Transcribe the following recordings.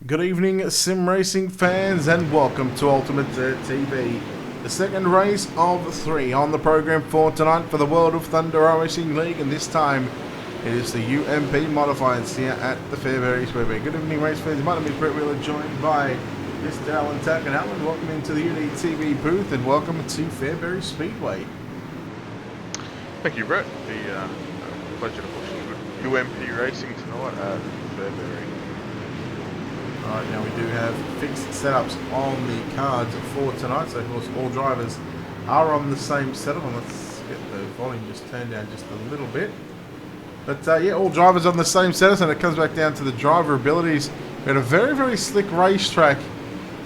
Good evening, sim racing fans, and welcome to Ultimate Dirt TV, the second race of three on the program for tonight for the World of Thunder Racing League, and this time it is the UMP modifieds here at the Fairbury Speedway. Good evening, race fans. My name is Brett Wheeler, joined by Mr. Alan Tack and Alan. Welcome into the UDTV booth, and welcome to Fairbury Speedway. Thank you, Brett. The pleasure to watch some UMP racing tonight at Fairbury. Alright, now we do have fixed setups on the cards for tonight, so of course all drivers are on the same setup. And let's get the volume just turned down just a little bit. But yeah, all drivers on the same setup, and it comes back down to the driver abilities. We had a very, very slick racetrack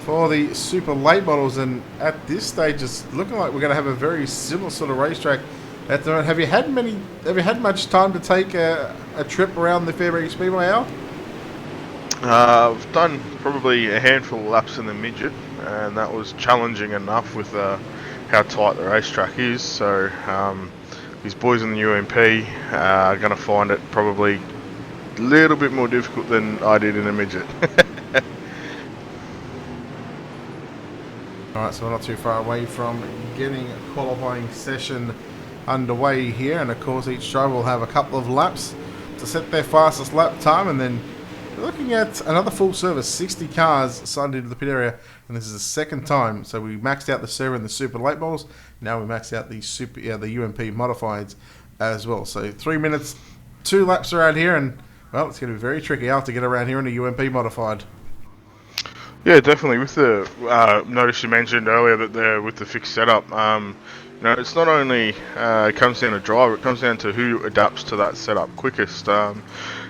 for the super late models, and at this stage it's looking like we're going to have a very similar sort of racetrack at the moment. Have you had much time to take a trip around the Fairbury Speedway, Al? I've done probably a handful of laps in the midget, and that was challenging enough with how tight the racetrack is. So these boys in the UMP are going to find it probably a little bit more difficult than I did in the midget. Alright, so we're not too far away from getting a qualifying session underway here, and of course each driver will have a couple of laps to set their fastest lap time, and then we're looking at another full service, 60 cars signed into the pit area, and this is the second time. So we maxed out the server and the super late models. Now we maxed out the UMP modifieds as well. So 3 minutes, 2 laps around here, and well, it's going to be very tricky out to get around here in a UMP modified. Yeah, definitely. With the notice you mentioned earlier that they're with the fixed setup. It's not only it comes down to driver, it comes down to who adapts to that setup quickest.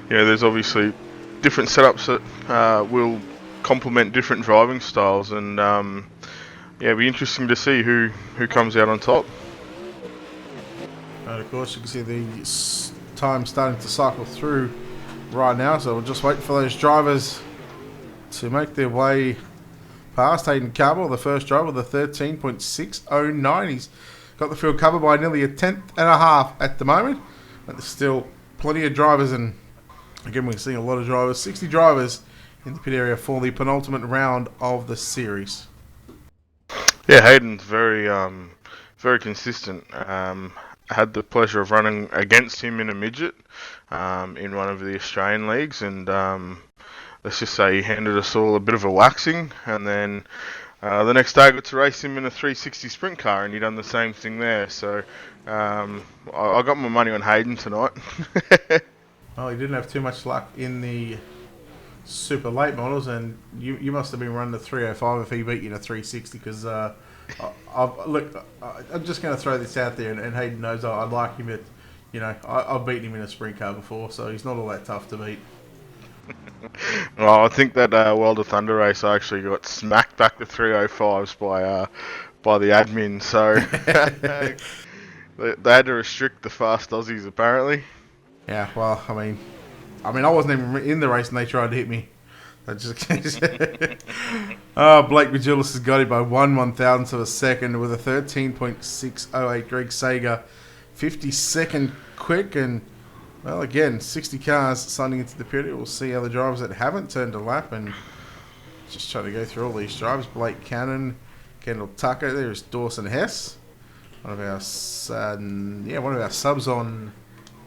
There's obviously different setups that will complement different driving styles, and it'll be interesting to see who comes out on top. And of course you can see the time starting to cycle through right now, so we'll just wait for those drivers to make their way past. Hayden Carwell, the first driver, the 13.609. He's got the field covered by nearly a tenth and a half at the moment, but there's still plenty of drivers, and again, we're seeing a lot of drivers, 60 drivers in the pit area for the penultimate round of the series. Yeah, Hayden's very consistent. I had the pleasure of running against him in a midget in one of the Australian leagues, and let's just say he handed us all a bit of a waxing, and then the next day I got to race him in a 360 sprint car, and he done the same thing there. So I got my money on Hayden tonight. Well, he didn't have too much luck in the super late models, and you must have been running the 305 if he beat you in a 360, because I'm just going to throw this out there, and Hayden knows I like him at, I've beaten him in a sprint car before, so he's not all that tough to beat. Well, I think that World of Thunder race I actually got smacked back to 305s by the admin, so they had to restrict the fast Aussies apparently. Yeah, well, I mean, I wasn't even in the race and they tried to hit me. Blake Magellis has got it by 1/1000th of a second with a 13.608. Greg Sager, 52nd quick, and well, again, 60 cars signing into the pit. We'll see how the drivers that haven't turned a lap, and just trying to go through all these drivers. Blake Cannon, Kendall Tucker. There's Dawson Hess, one of our subs on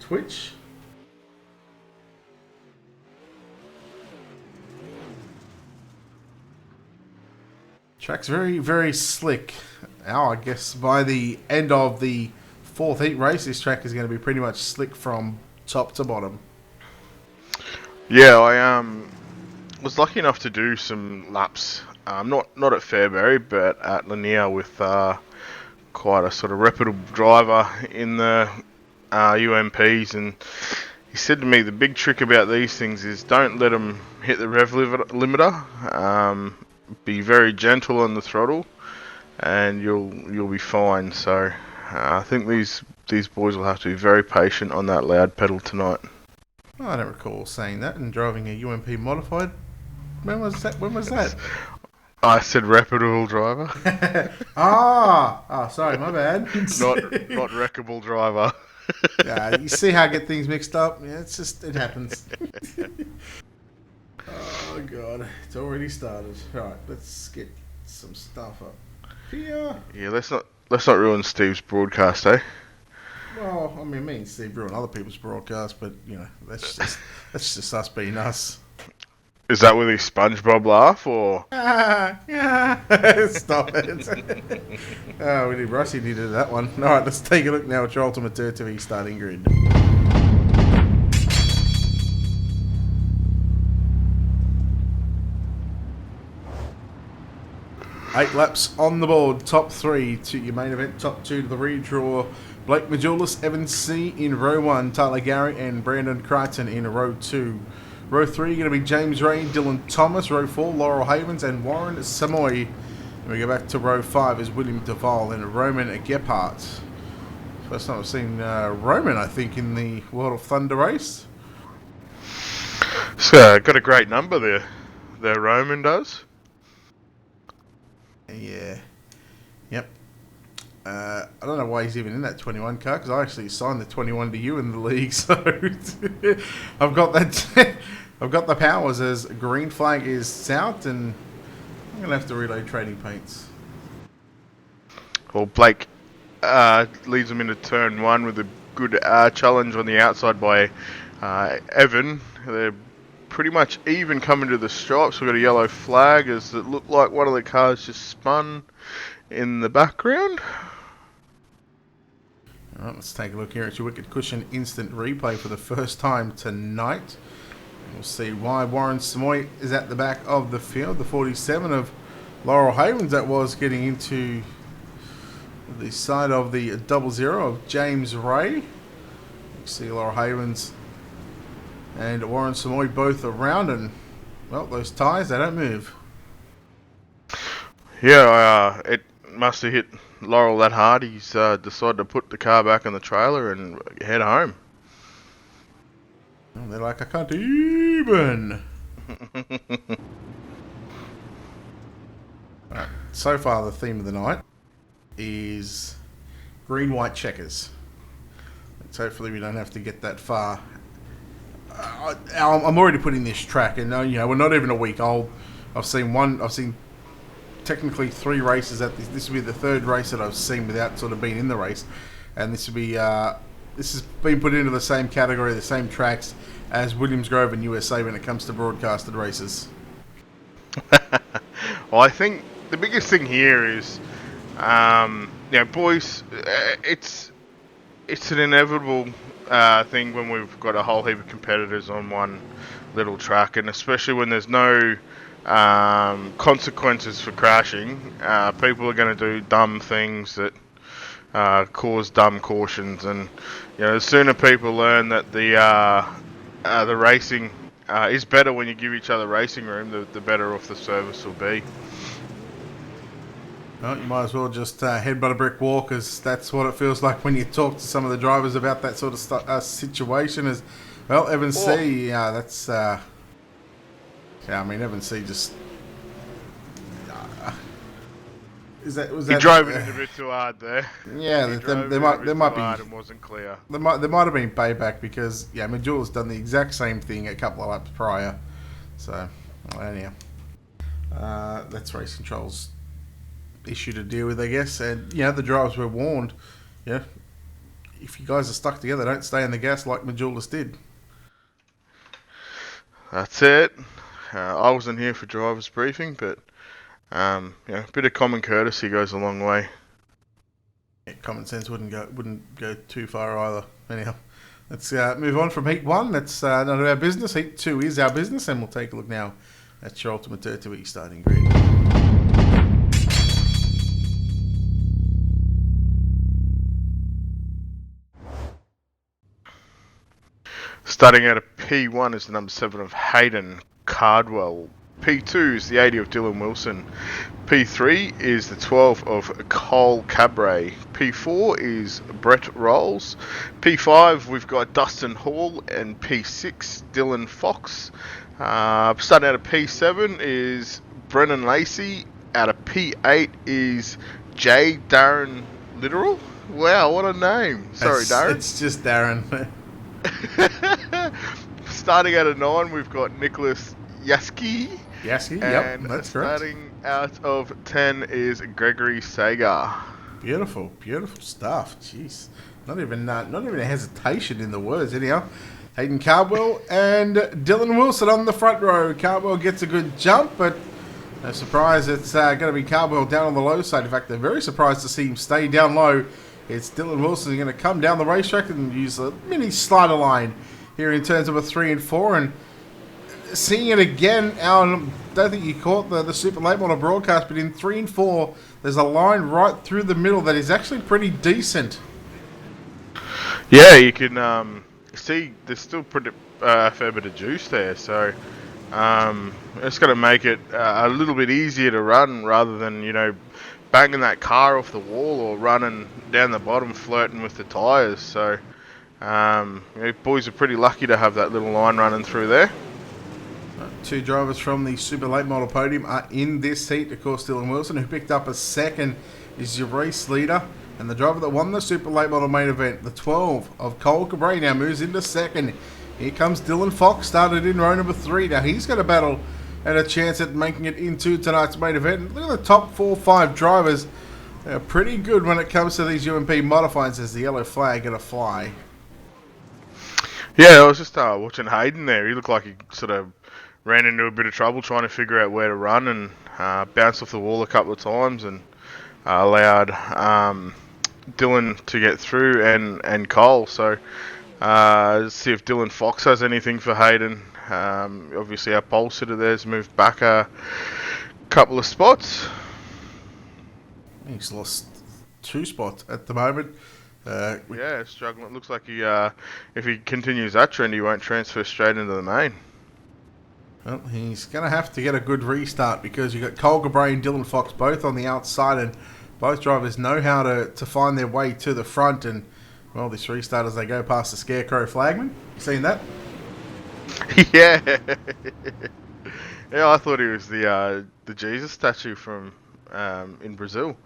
Twitch. Track's very, very slick. Now, I guess by the end of the fourth heat race, this track is going to be pretty much slick from top to bottom. Yeah, I was lucky enough to do some laps, not at Fairbury, but at Lanier with quite a sort of reputable driver in the UMPs, and he said to me the big trick about these things is don't let them hit the rev limiter. Be very gentle on the throttle, and you'll be fine. So I think these boys will have to be very patient on that loud pedal tonight. Oh, I don't recall saying that and driving a UMP modified. When was that? I said reputable driver. Sorry, my bad. not wreckable driver. You see how I get things mixed up? Yeah, it happens. Oh god, it's already started. Right, let's get some stuff up here. Yeah, let's not ruin Steve's broadcast, eh? Well, I mean, me and Steve ruin other people's broadcasts, but you know, that's just us being us. Is that with his SpongeBob laugh or? Yeah. Stop it. Oh, we did. Rusty needed that one. All right, let's take a look now at your Ultimate Dirt TV starting grid. 8 laps on the board. Top 3 to your main event. Top 2 to the redraw. Blake Majulis, Evan C. in row 1. Tyler Gary and Brandon Crichton in row 2. Row 3 going to be James Ray, Dylan Thomas. Row 4, Laurel Havens and Warren Samoy. And we go back to row 5 is William Duval and Roman Gephardt. First time I've seen Roman, I think, in the World of Thunder race. So, got a great number there. There, Roman does. Yeah. Yep. I don't know why he's even in that 21 car, because I actually signed the 21 to you in the league, so I've got that. I've got the powers as green flag is out, and I'm gonna have to reload trading paints. Well, Blake leads them into turn 1 with a good challenge on the outside by Evan. They're pretty much even coming to the stripes. We've got a yellow flag as it looked like one of the cars just spun in the background. Alright, let's take a look here at your Wicked Cushion instant replay for the first time tonight. We'll see why Warren Samoy is at the back of the field. The 47 of Laurel Havens that was getting into the side of the 00 of James Ray. You see Laurel Havens and Warren Samoy both around, and well, those tyres, they don't move. Yeah, it must have hit Laurel that hard. He's decided to put the car back in the trailer and head home. And they're like, I can't even. Right, so far, the theme of the night is green-white checkers. Let's hopefully we don't have to get that far. I'm already putting this track, and you know, we're not even a week old. I've seen technically 3 races at this. This will be the 3rd race that I've seen without sort of being in the race, and this will be this has been put into the same category, the same tracks as Williams Grove and USA when it comes to broadcasted races. Well, I think the biggest thing here is, boys, it's an inevitable thing when we've got a whole heap of competitors on one little track, and especially when there's no consequences for crashing. People are going to do dumb things that cause dumb cautions, and you know, the sooner people learn that the racing is better when you give each other racing room, the better off the service will be. Well, you might as well just headbutt a brick wall, because that's what it feels like when you talk to some of the drivers about that sort of situation. As well, Evan C. That's I mean, Evan C. just He drove it a bit too hard there. Yeah, there might be and wasn't clear. There might have been payback, because Majuli's done the exact same thing a couple of laps prior. So anyhow, that's race control's issue to deal with, I guess. And the drivers were warned. If you guys are stuck together, don't stay in the gas like Majulis did. That's it. I wasn't here for driver's briefing, but a bit of common courtesy goes a long way. Yeah, common sense wouldn't go too far either. Anyhow, let's move on from Heat 1. That's none of our business. Heat 2 is our business, and we'll take a look now at your Ultimate Dirt 2 starting grid. Starting out at P1 is the number 7 of Hayden Cardwell. P2 is the 80 of Dylan Wilson. P3 is the 12 of Cole Cabray. P4 is Brett Rolls. P5 we've got Dustin Hall, and P6 Dylan Fox. Starting out of P7 is Brennan Lacey. Out of P8 is J. Darren Literal. Wow, what a name. Sorry, Darren. It's just Darren. Starting out of 9, we've got Nicholas Yaski. Yaski, yep, And that's correct. starting out of 10 is Gregory Sager. Beautiful, beautiful stuff. Jeez, not even a hesitation in the words. Anyhow, Hayden Cardwell and Dylan Wilson on the front row. Cardwell gets a good jump, but no surprise, it's going to be Cardwell down on the low side. In fact, they're very surprised to see him stay down low. It's Dylan Wilson going to come down the racetrack and use a mini slider line here in turns number 3 and 4, and seeing it again. I don't think you caught the super late model broadcast, but in 3 and 4, there's a line right through the middle that is actually pretty decent. Yeah, you can see there's still pretty a fair bit of juice there, so it's going to make it a little bit easier to run rather than, you know, banging that car off the wall or running down the bottom flirting with the tyres. So you know, boys are pretty lucky to have that little line running through there. 2 drivers from the super late model podium are in this heat. Of course, Dylan Wilson, who picked up a second, is your race leader. And the driver that won the super late model main event, the 12 of Cole Cabray, now moves into second. Here comes Dylan Fox, started in row number 3. Now he's got a battle and a chance at making it into tonight's main event. Look at the top 4-5 drivers. They're pretty good when it comes to these UMP modifiers. There's the yellow flag going to fly. Yeah, I was just watching Hayden there. He looked like he sort of ran into a bit of trouble trying to figure out where to run, and bounced off the wall a couple of times and allowed Dylan to get through and Cole. So let's see if Dylan Fox has anything for Hayden. Obviously our pole sitter there's moved back a couple of spots. He's lost 2 spots at the moment. Yeah, struggling. It looks like he, if he continues that trend, he won't transfer straight into the main. Well, he's going to have to get a good restart because you've got Cole Cabray and Dylan Fox both on the outside, and both drivers know how to find their way to the front. And, well, this restart as they go past the Scarecrow flagman. You seen that? Yeah. Yeah, I thought he was the Jesus statue from in Brazil.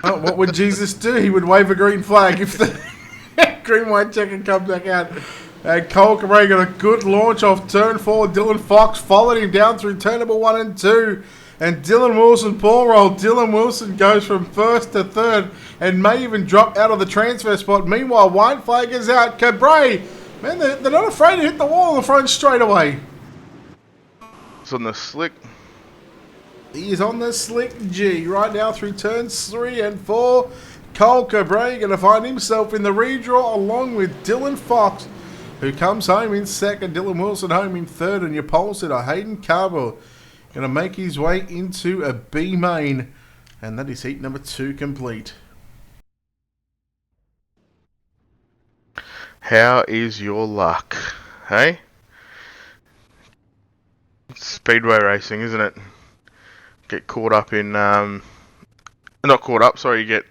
Oh, what would Jesus do? He would wave a green flag if the green white checker comes back out. And Cole Cabray got a good launch off turn 4. Dylan Fox followed him down through turn number 1 and 2. And Dylan Wilson ball roll. Dylan Wilson goes from first to third and may even drop out of the transfer spot. Meanwhile, white flag is out. Cabray, man, they're not afraid to hit the wall on the front straight away. It's on the slick. He is on the slick G right now through turns 3 and 4. Cole Cabray going to find himself in the redraw along with Dylan Fox, who comes home in second. Dylan Wilson home in third, and your pole sitter Hayden Cardwell going to make his way into a B main, and that is heat number 2 complete. How is your luck, hey? Speedway racing, isn't it? Get caught up in, not caught up, sorry, you get,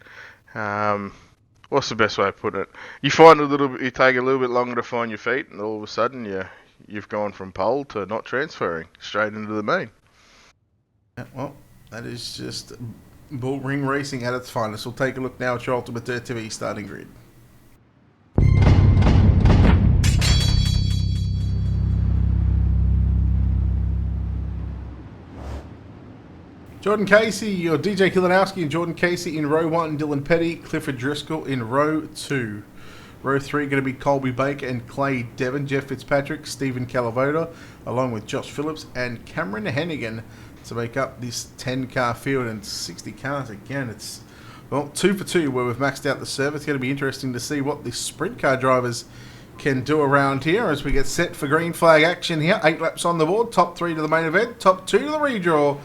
what's the best way to put it? You find you take a little bit longer to find your feet, and all of a sudden you've gone from pole to not transferring, straight into the main. Yeah, well, that is just bull ring racing at its finest. We'll take a look now at your Ultimate Dirt TV starting grid. Jordan Casey, your DJ Kilanowski and Jordan Casey in row 1, Dylan Petty, Clifford Driscoll in row 2. Row 3 going to be Colby Baker and Clay Devon, Jeff Fitzpatrick, Stephen Calavoda, along with Josh Phillips and Cameron Hennigan to make up this 10-car field, and 60 cars again. It's, well, 2 for 2 where we've maxed out the serve. It's going to be interesting to see what the sprint car drivers can do around here as we get set for green flag action here. 8 laps on the board, top 3 to the main event, top 2 to the redraw.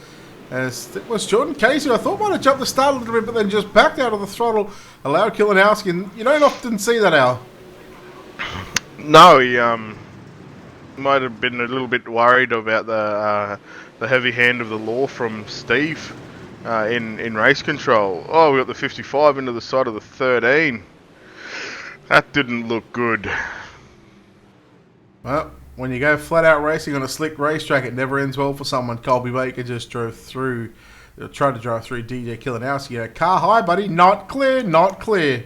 As it was Jordan Casey, I thought might have jumped the start a little bit, but then just backed out of the throttle, allowed Kilanowski, and you don't often see that, Al. No, he might have been a little bit worried about the heavy hand of the law from Steve in race control. Oh, we got the 55 into the side of the 13. That didn't look good. Well, when you go flat out racing on a slick racetrack, it never ends well for someone. Colby Baker just tried to drive through DJ Kilanowski. Car high, buddy. Not clear, not clear.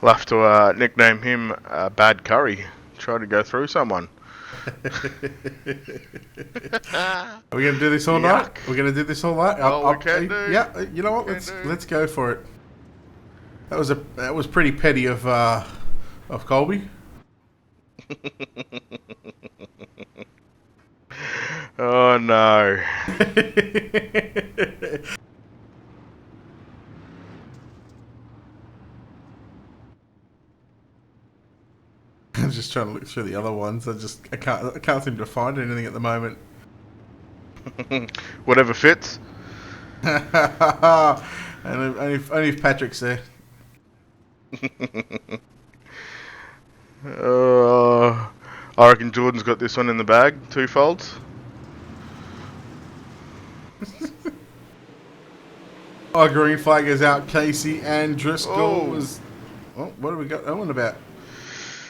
We'll have to nickname him Bad Curry. Try to go through someone. Are we going to do this all night? Yuck. We're going to do this all night? Oh, we can do. Yeah, you know what? Let's go for it. That was pretty petty of Colby. Oh no. I'm just trying to look through the other ones. I can't seem to find anything at the moment. Whatever fits. and only if Patrick's there. I reckon Jordan's got this one in the bag, 2 folds. Oh, green flag is out. Casey and Driscoll Oh. was. Oh, what have we got that one about?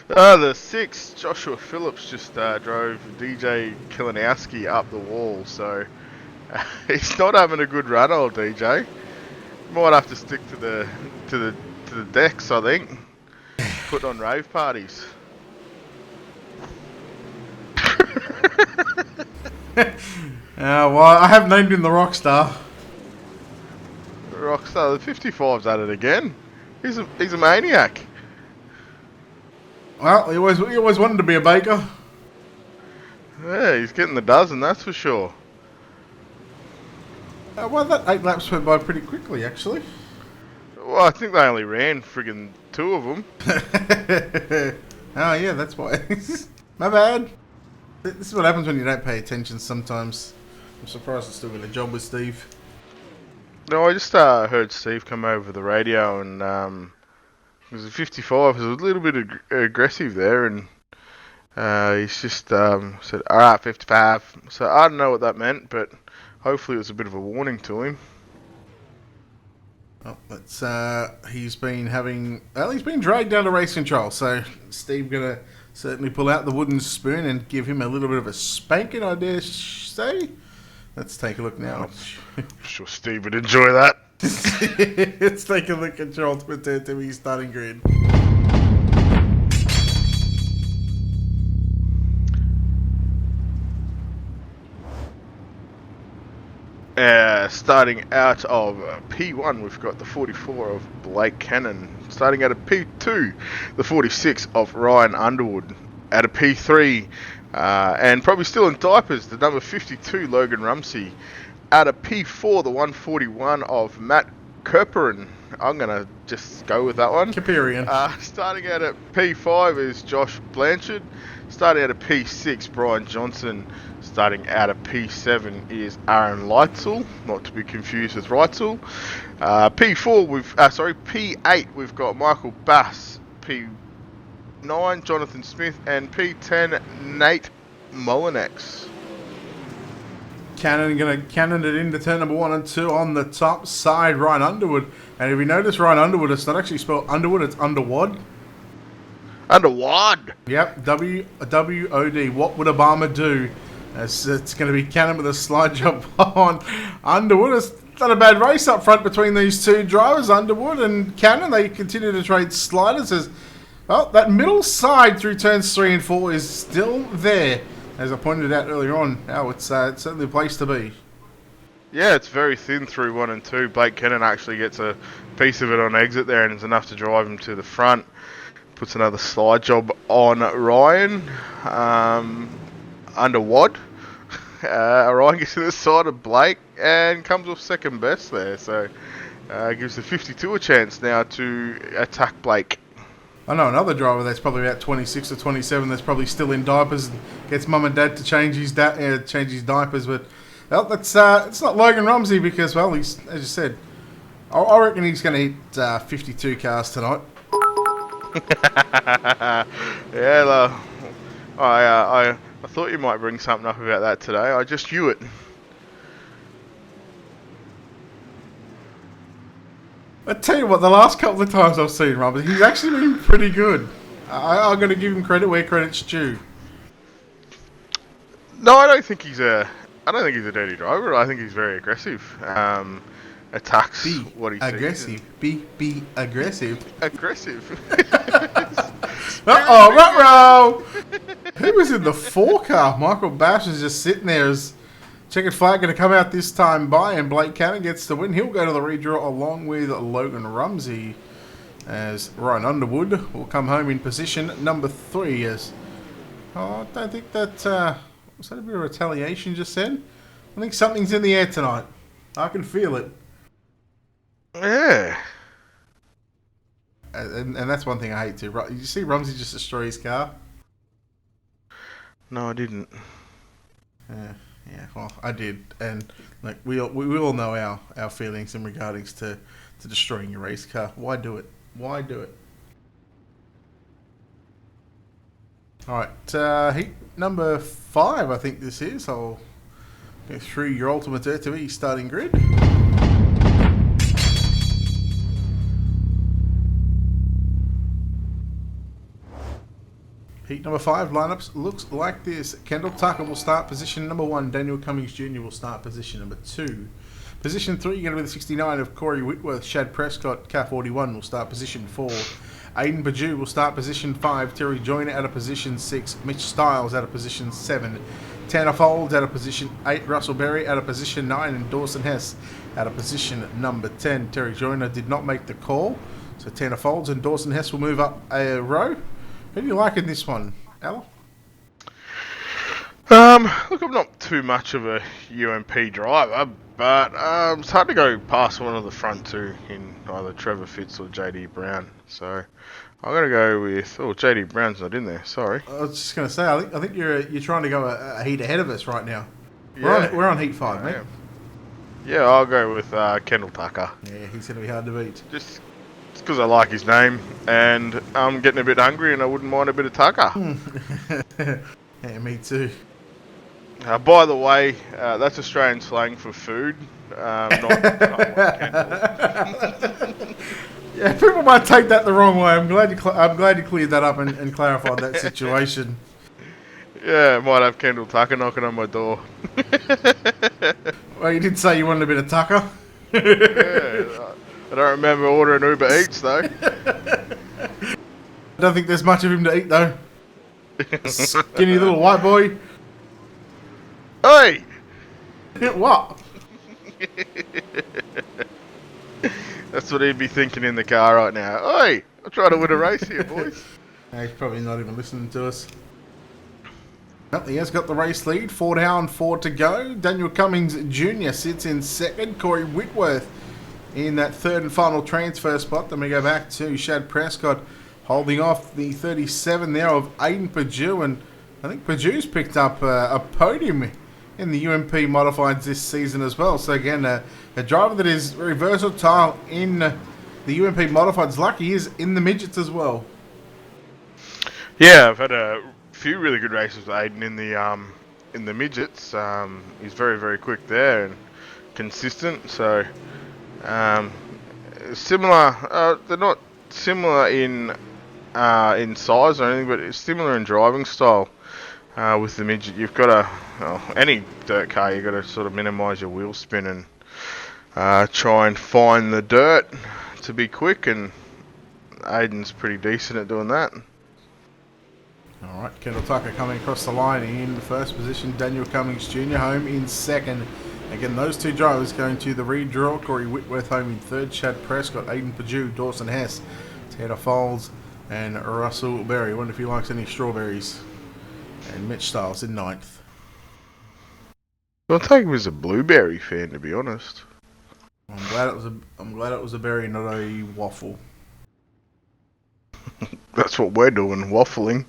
The 6, Joshua Phillips just drove DJ Kilinowski up the wall, so he's not having a good run, old DJ. Might have to stick to the decks, I think. Put on rave parties. Well, I have named him the Rockstar. Rockstar, the 55's at it again. He's a maniac. Well, he always wanted to be a baker. Yeah, he's getting the dozen, that's for sure. Well, that 8 laps went by pretty quickly, actually. Well, I think they only ran friggin' 2 of them. Oh, yeah, that's why. My bad. This is what happens when you don't pay attention sometimes. I'm surprised I'm still doing a job with Steve. No, I just heard Steve come over the radio and it was a 55. He was a little bit aggressive there, and he's just said, "All right, 55." So I don't know what that meant, but hopefully it was a bit of a warning to him. Well, he's been dragged down to race control, so Steve gonna certainly pull out the wooden spoon and give him a little bit of a spanking, I dare say. Let's take a look now. I'm sure Steve would enjoy that. Let's take a look at Charles Patet to his starting grid. Starting out of P1, we've got the 44 of Blake Cannon. Starting out of P2, the 46 of Ryan Underwood. Out of P3, and probably still in diapers, the number 52 Logan Rumsey. Out of P4, the 141 of Matt Kerperin. I'm going to just go with that one. Caperian. Starting out at P5 is Josh Blanchard. Starting out at P6, Brian Johnson. Starting out of P7 is Aaron Leitzel, not to be confused with Reitzel. P8 we've got Michael Bass. P9 Jonathan Smith, and P10 Nate Molinex. Cannon going to cannon it into turn number 1 and 2 on the top side, Ryan Underwood. And if you notice, Ryan Underwood, it's not actually spelled Underwood, it's Underwood. Underwood. Yep, W-O-D. What would Obama do? It's going to be Cannon with a slide job on Underwood. It's not a bad race up front between these two drivers, Underwood and Cannon. They continue to trade sliders as well. That middle side through turns 3 and 4 is still there, as I pointed out earlier on. Now it's certainly a place to be. Yeah, it's very thin through 1 and 2. Blake Cannon actually gets a piece of it on exit there, and it's enough to drive him to the front. Puts another slide job on Ryan. Underwood. Ryan gets to the side of Blake and comes off second best there. So gives the 52 a chance now to attack Blake. I know another driver that's probably about 26 or 27 that's probably still in diapers and gets mum and dad to change his diapers. But well, it's not Logan Rumsey because, well, he's, as you said, I reckon he's going to hit 52 cars tonight. Yeah, I thought you might bring something up about that today. I just knew it. I tell you what, the last couple of times I've seen Rumsey, he's actually been pretty good. I'm going to give him credit where credit's due. No, I don't think he's a dirty driver. I think he's very aggressive. And attacks Be what he aggressive. sees. Be aggressive. Aggressive. Uh-oh, ruh-roh! Who was in the 4 car? Michael Bash is just sitting there as checkered flag going to come out this time by, and Blake Cannon gets the win. He'll go to the redraw along with Logan Rumsey, as Ryan Underwood will come home in position number 3. As I don't think that was that a bit of retaliation just then. I think something's in the air tonight. I can feel it. Yeah. And that's one thing I hate too. Did you see Rumsey just destroy his car? No, I didn't. Yeah, well, I did, and like we all know our feelings in regards to destroying your race car. Why do it? Why do it? All right, heat number 5, I think this is. I'll go through your ultimate RTV starting grid. Heat number 5 lineups looks like this. Kendall Tucker will start position number 1. Daniel Cummings Jr. will start position number 2. Position 3 going to be the 69 of Corey Whitworth. Shad Prescott, Car 41, will start position 4. Aiden Baju will start position 5. Terry Joyner out of position 6. Mitch Stiles out of position 7. Tanner Folds out of position 8. Russell Berry out of position 9. And Dawson Hess out of position number 10. Terry Joyner did not make the call, so Tanner Folds and Dawson Hess will move up a row. Who do you like in this one, Al? Look, I'm not too much of a UMP driver, but it's hard to go past one of the front two in either Trevor Fitz or JD Brown. So I'm gonna go with JD Brown's not in there. Sorry. I was just gonna say, I think you're trying to go a heat ahead of us right now. Yeah. We're on heat 5, mate. Yeah, I'll go with Kendall Tucker. Yeah, he's gonna be hard to beat. Just because I like his name, and I'm getting a bit hungry, and I wouldn't mind a bit of Tucker. Yeah, me too. By the way, that's Australian slang for food. Not Kendall. Yeah, people might take that the wrong way. I'm glad you cleared that up and clarified that situation. Yeah, might have Kendall Tucker knocking on my door. Well, you did say you wanted a bit of Tucker. Yeah, I don't remember ordering Uber Eats though. I don't think there's much of him to eat though. Skinny little white boy. Hey! What? That's what he'd be thinking in the car right now. Hey, I'm trying to win a race here, boys. He's probably not even listening to us. Well, he has got the race lead. 4 down, 4 to go. Daniel Cummings Jr. sits in second. Corey Whitworth in that third and final transfer spot. Then we go back to Shad Prescott holding off the 37 there of Aiden Perdue. And I think Perdue's picked up a podium in the UMP Modifieds this season as well. So again, a driver that is very versatile in the UMP Modifieds. Lucky is in the midgets as well. Yeah, I've had a few really good races with Aiden in the midgets. He's very, very quick there and consistent. So similar. They're not similar in size or anything, but it's similar in driving style. With the midget, you've got to any dirt car, you've got to sort of minimise your wheel spin and try and find the dirt to be quick. And Aiden's pretty decent at doing that. All right, Kendall Tucker coming across the line in first position. Daniel Cummings Jr. home in second. Again, those two drivers going to the redraw. Corey Whitworth home in third. Chad Prescott, Aiden Perdue, Dawson Hess, Tanner Folds, and Russell Berry. I wonder if he likes any strawberries. And Mitch Stiles in ninth. I'll take him as a blueberry fan, to be honest. I'm glad it was a berry, not a waffle. That's what we're doing, waffling.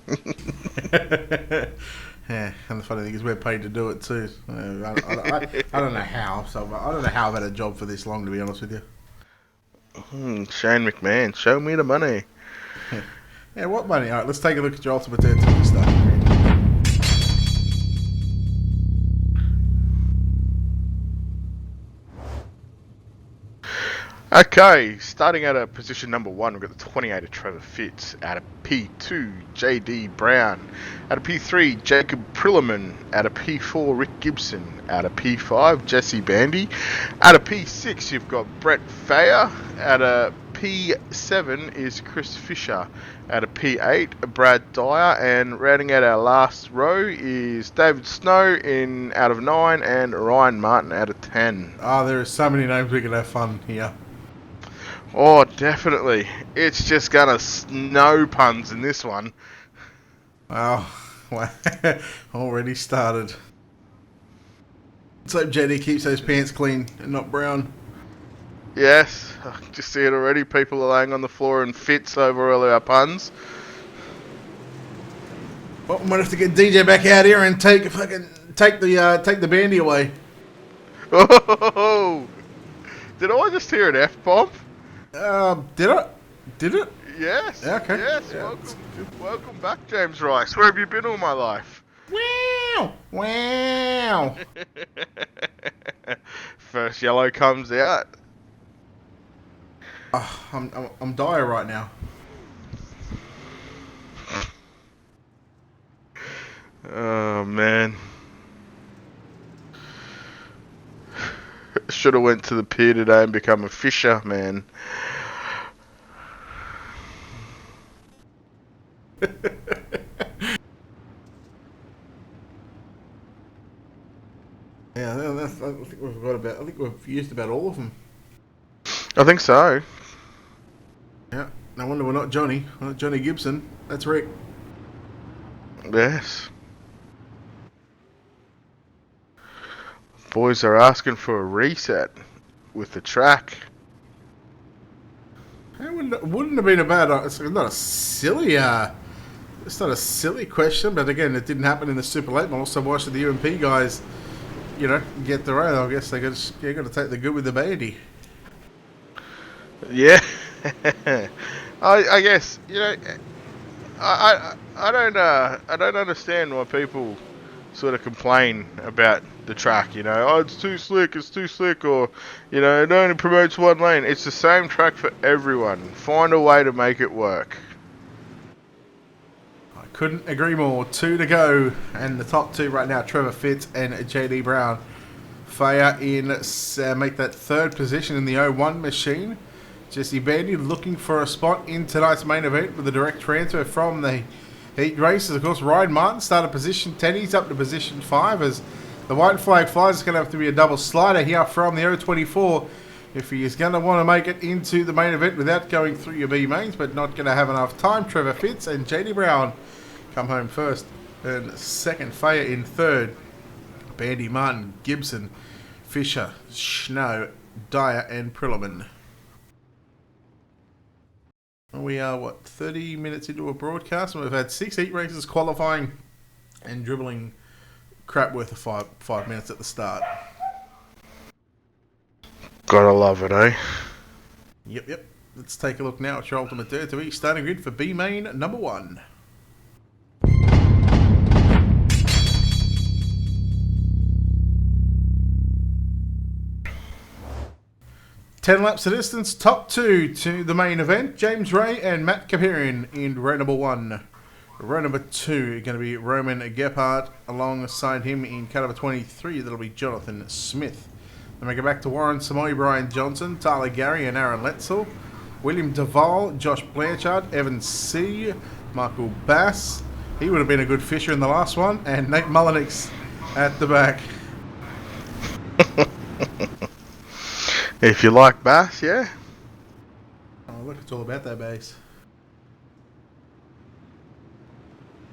Yeah, and the funny thing is we're paid to do it too. I don't know how. So I don't know how I've had a job for this long, to be honest with you. Shane McMahon, show me the money. Yeah, what money? All right, let's take a look at your ultimate TV stuff. Okay, starting at a position number 1, we've got the 28 of Trevor Fitz. Out of P2, JD Brown. Out of P3, Jacob Prilliman. Out of P4, Rick Gibson. Out of P5, Jesse Bandy. Out of P6, you've got Brett Fayer. Out of P7 is Chris Fisher. Out of P8, Brad Dyer. And rounding out our last row is David Snow in out of 9 and Ryan Martin out of 10. Oh, there are so many names we could have fun here. Oh, definitely. It's just gonna snow puns in this one. Oh, wow. Already started. Let's hope JD keeps those pants clean and not brown. Yes, I can just see it already. People are laying on the floor in fits over all our puns. Well, we might have to get DJ back out here and take the bandy away. Oh! Did I just hear an F-bomb? Did it? Did it? Yes. Okay. Yes. Yeah, Welcome back, James Rice. Where have you been all my life? Wow! Wow! First yellow comes out. I'm dire right now. Oh man. Should have went to the pier today and become a fisher, man. Yeah, I think we've got about. I think we've used about all of them. I think so. Yeah. No wonder we're not Johnny. We're not Johnny Gibson. That's Rick. Yes. Boys are asking for a reset with the track. It wouldn't have been a bad. It's not a silly. It's not a silly question, but again, it didn't happen in the Super Late model. So why should the UMP guys, get their own? I guess they got to take the good with the baddie. Yeah. I guess I don't understand why people sort of complain about the track. Oh, it's too slick, or it only promotes one lane. It's the same track for everyone. Find a way to make it work. I couldn't agree more. 2 to go, and the top 2 right now: Trevor Fitz and JD Brown. Fayer in make that 3rd position in the 01 machine. Jesse Bandy looking for a spot in tonight's main event with a direct transfer from the heat races. Of course, Ryan Martin started position 10. He's up to position 5 as the white flag flies. It's going to have to be a double slider here from the 024 if he is going to want to make it into the main event without going through your B mains, but not going to have enough time. Trevor Fitz and JD Brown come home first and 2nd. Fayer in 3rd. Bandy, Martin, Gibson, Fisher, Snow, Dyer and Prilliman. We are, 30 minutes into a broadcast, and we've had 6 heat races qualifying and dribbling crap worth of 5 minutes at the start. Gotta love it, eh? Yep. Let's take a look now at your ultimate dare to be starting grid for B main number 1. Ten laps of distance, top 2 to the main event. James Ray and Matt Kaparian in row number 1. Row number 2 going to be Roman Gephardt. Alongside him in car number 23, that'll be Jonathan Smith. Then we go back to Warren Samoy, Brian Johnson, Tyler Gary and Aaron Letzel. William Duval, Josh Blanchard, Evan C., Michael Bass. He would have been a good fisher in the last one. And Nate Mullenix at the back. If you like bass, yeah. Oh, look, it's all about that bass.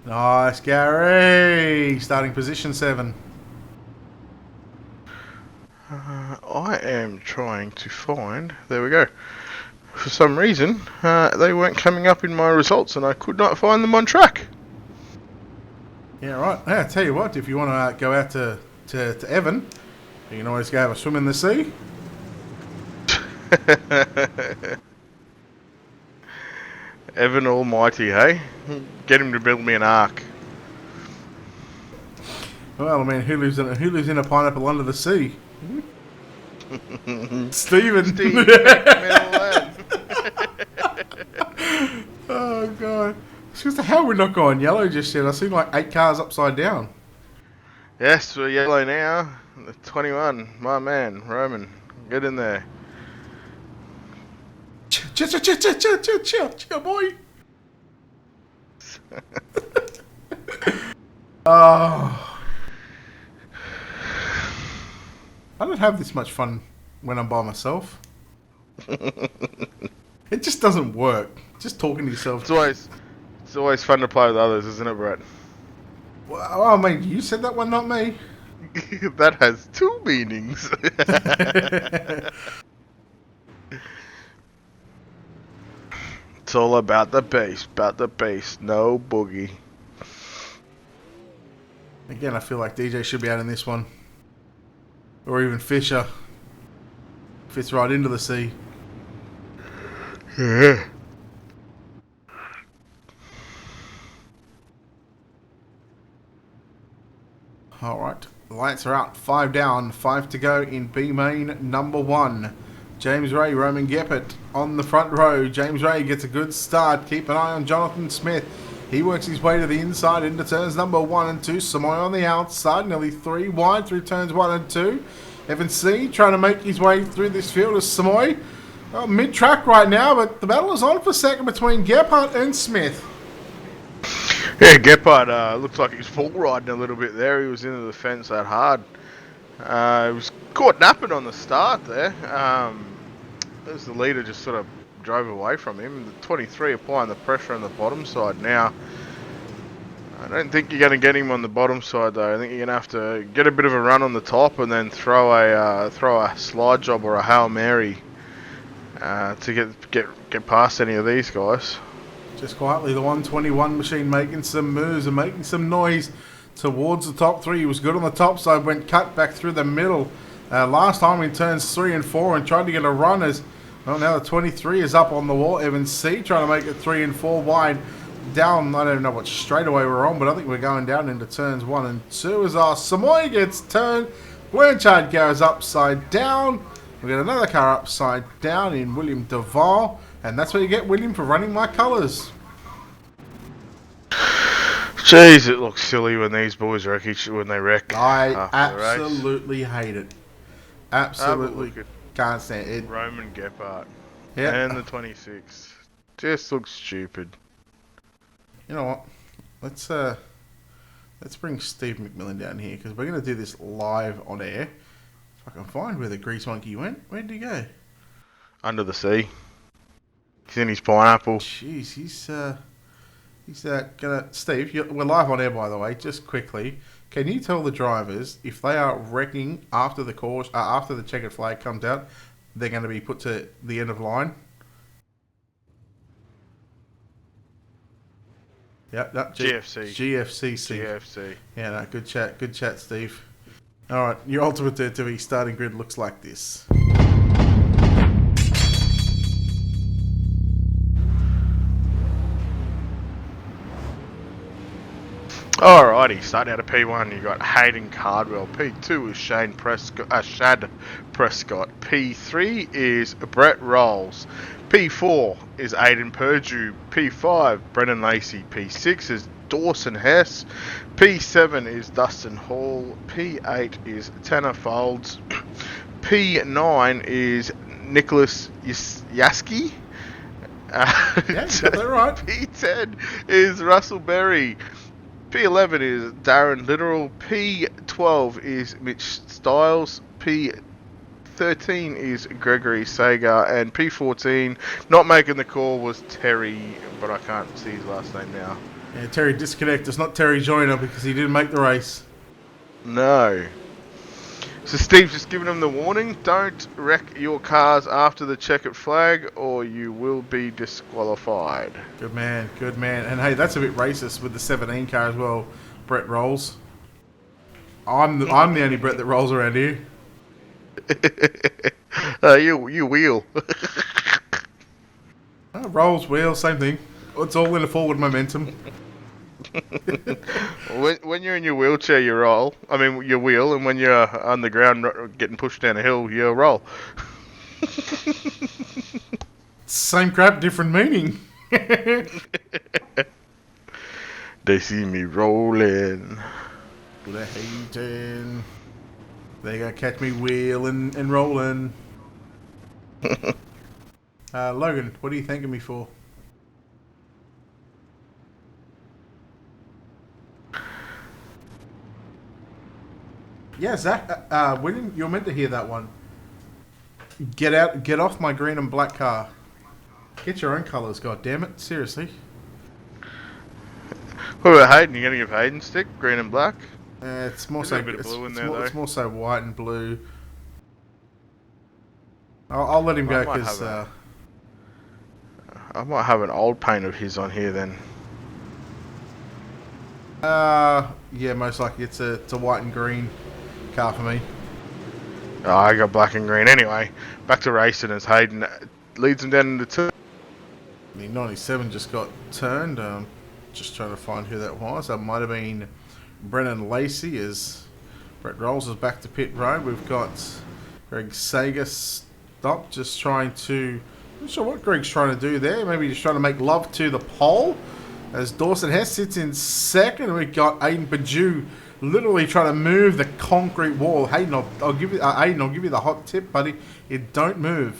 Nice, Gary. Starting position 7. I am trying to find... There we go. For some reason, they weren't coming up in my results and I could not find them on track. Yeah, right. Yeah, I tell you what, if you want to go out to Evan, you can always go have a swim in the sea. Evan Almighty, hey? Get him to build me an ark. Well, I mean, who lives in a pineapple under the sea? Steven. Steve McMillan. Oh god. She was how we're not going yellow just yet. I seen like 8 cars upside down. Yes, we're yellow now. The 21, my man, Roman. Get in there. Chill, boy. Oh. I don't have this much fun when I'm by myself. It just doesn't work. Just talking to yourself. It's always fun to play with others, isn't it, Brett? Well, I mean, you said that one, not me. That has 2 meanings. It's all about the bass, no boogie. Again, I feel like DJ should be out in this one. Or even Fisher. Fits right into the sea. Yeah. Alright, the lights are out. 5 down, 5 to go in B main number 1. James Ray, Roman Geppert on the front row. James Ray gets a good start. Keep an eye on Jonathan Smith. He works his way to the inside into turns number 1 and 2. Samoy on the outside, nearly 3 wide through turns 1 and 2. Evan C trying to make his way through this field as Samoy. Mid-track right now, but the battle is on for second between Geppert and Smith. Yeah, Geppert looks like he was full riding a little bit there. He was into the fence that hard. He was caught napping on the start there. As the leader just sort of drove away from him. The 23 applying the pressure on the bottom side now. I don't think you're going to get him on the bottom side though. I think you're going to have to get a bit of a run on the top and then throw a slide job or a Hail Mary to get past any of these guys. Just quietly, the 121 machine making some moves and making some noise towards the top 3. He was good on the top side, went cut back through the middle. Last time in turns 3 and 4 and tried to get a run as, well, now the 23 is up on the wall. Evan C trying to make it 3 and 4 wide. Down, I don't know what straightaway we're on, but I think we're going down into turns 1 and 2 as our Samoy gets turned. Blanchard goes upside down. We've got another car upside down in William Duval, and that's where you get William for running my colours. Jeez, it looks silly when these boys wreck when they wreck. I absolutely hate it. Absolutely can't stand it. Roman Geppert. Yeah. And the 26. Just looks stupid. You know what? Let's bring Steve McMillan down here because we're going to do this live on air. If I can find where the grease monkey went. Where did he go? Under the sea. He's in his pineapple. Jeez, he's gonna. Steve, we're live on air, by the way. Just quickly, can you tell the drivers if they are wrecking after the course, after the checkered flag comes out, they're going to be put to the end of line? Yep, GFC. Yeah, no, good chat, Steve. All right, your ultimate TV starting grid looks like this. Alrighty, starting out of P1, you got Hayden Cardwell. P2 is Shad Prescott. P3 is Brett Rolls. P4 is Aidan Purdue. P5, Brendan Lacey. P6 is Dawson Hess. P7 is Dustin Hall. P8 is Tanner Folds. P9 is Nicholas Yaski. Yeah, you got that right. P10 is Russell Berry. P11 is Darren Literal. P12 is Mitch Stiles. P13 is Gregory Sagar. And P14, not making the call, was Terry, but I can't see his last name now. Yeah, Terry Disconnect. It's not Terry Joyner because he didn't make the race. No. So Steve's just giving them the warning. Don't wreck your cars after the checkered flag or you will be disqualified. Good man. And hey, that's a bit racist with the 17 car as well. Brett rolls. I'm the only Brett that rolls around here. You wheel. Rolls, wheel, same thing. It's all in a forward momentum. When you're in your wheelchair, you roll. I mean, you wheel, and when you're on the ground getting pushed down a hill, you roll. Same crap, different meaning. They see me rolling. The hating. They gonna catch me wheeling and rolling. Logan, what are you thanking me for? Yeah, Zach, William, you're meant to hear that one. Get off my green and black car. Get your own colours, god damn it. Seriously. What about Hayden? You gonna give Hayden stick, green and black? It's more There's so a bit of blue in there, though. it's more so white and blue. I'll let him go because I might have an old paint of his on here then. yeah, most likely it's a white and green car for me. Oh, I got black and green. Anyway, back to racing as Hayden leads him down into two. The 97 just got turned. Just trying to find who that was. That might have been Brennan Lacey as Brett Rolls is back to pit road. We've got Greg Sager stopped, just trying to... I'm not sure what Greg's trying to do there. Maybe just trying to make love to the pole. As Dawson Hess sits in second, we've got Aiden Bajou literally trying to move the concrete wall. Hayden, I'll give you Aiden, I'll give you the hot tip, buddy. It don't move.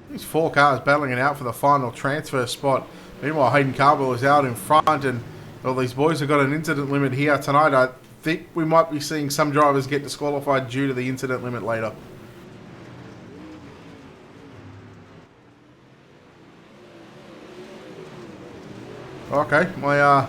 These four cars battling it out for the final transfer spot. Meanwhile, Hayden Carwell is out in front, and well, these boys have got an incident limit here tonight. I think we might be seeing some drivers get disqualified due to the incident limit later. Okay, my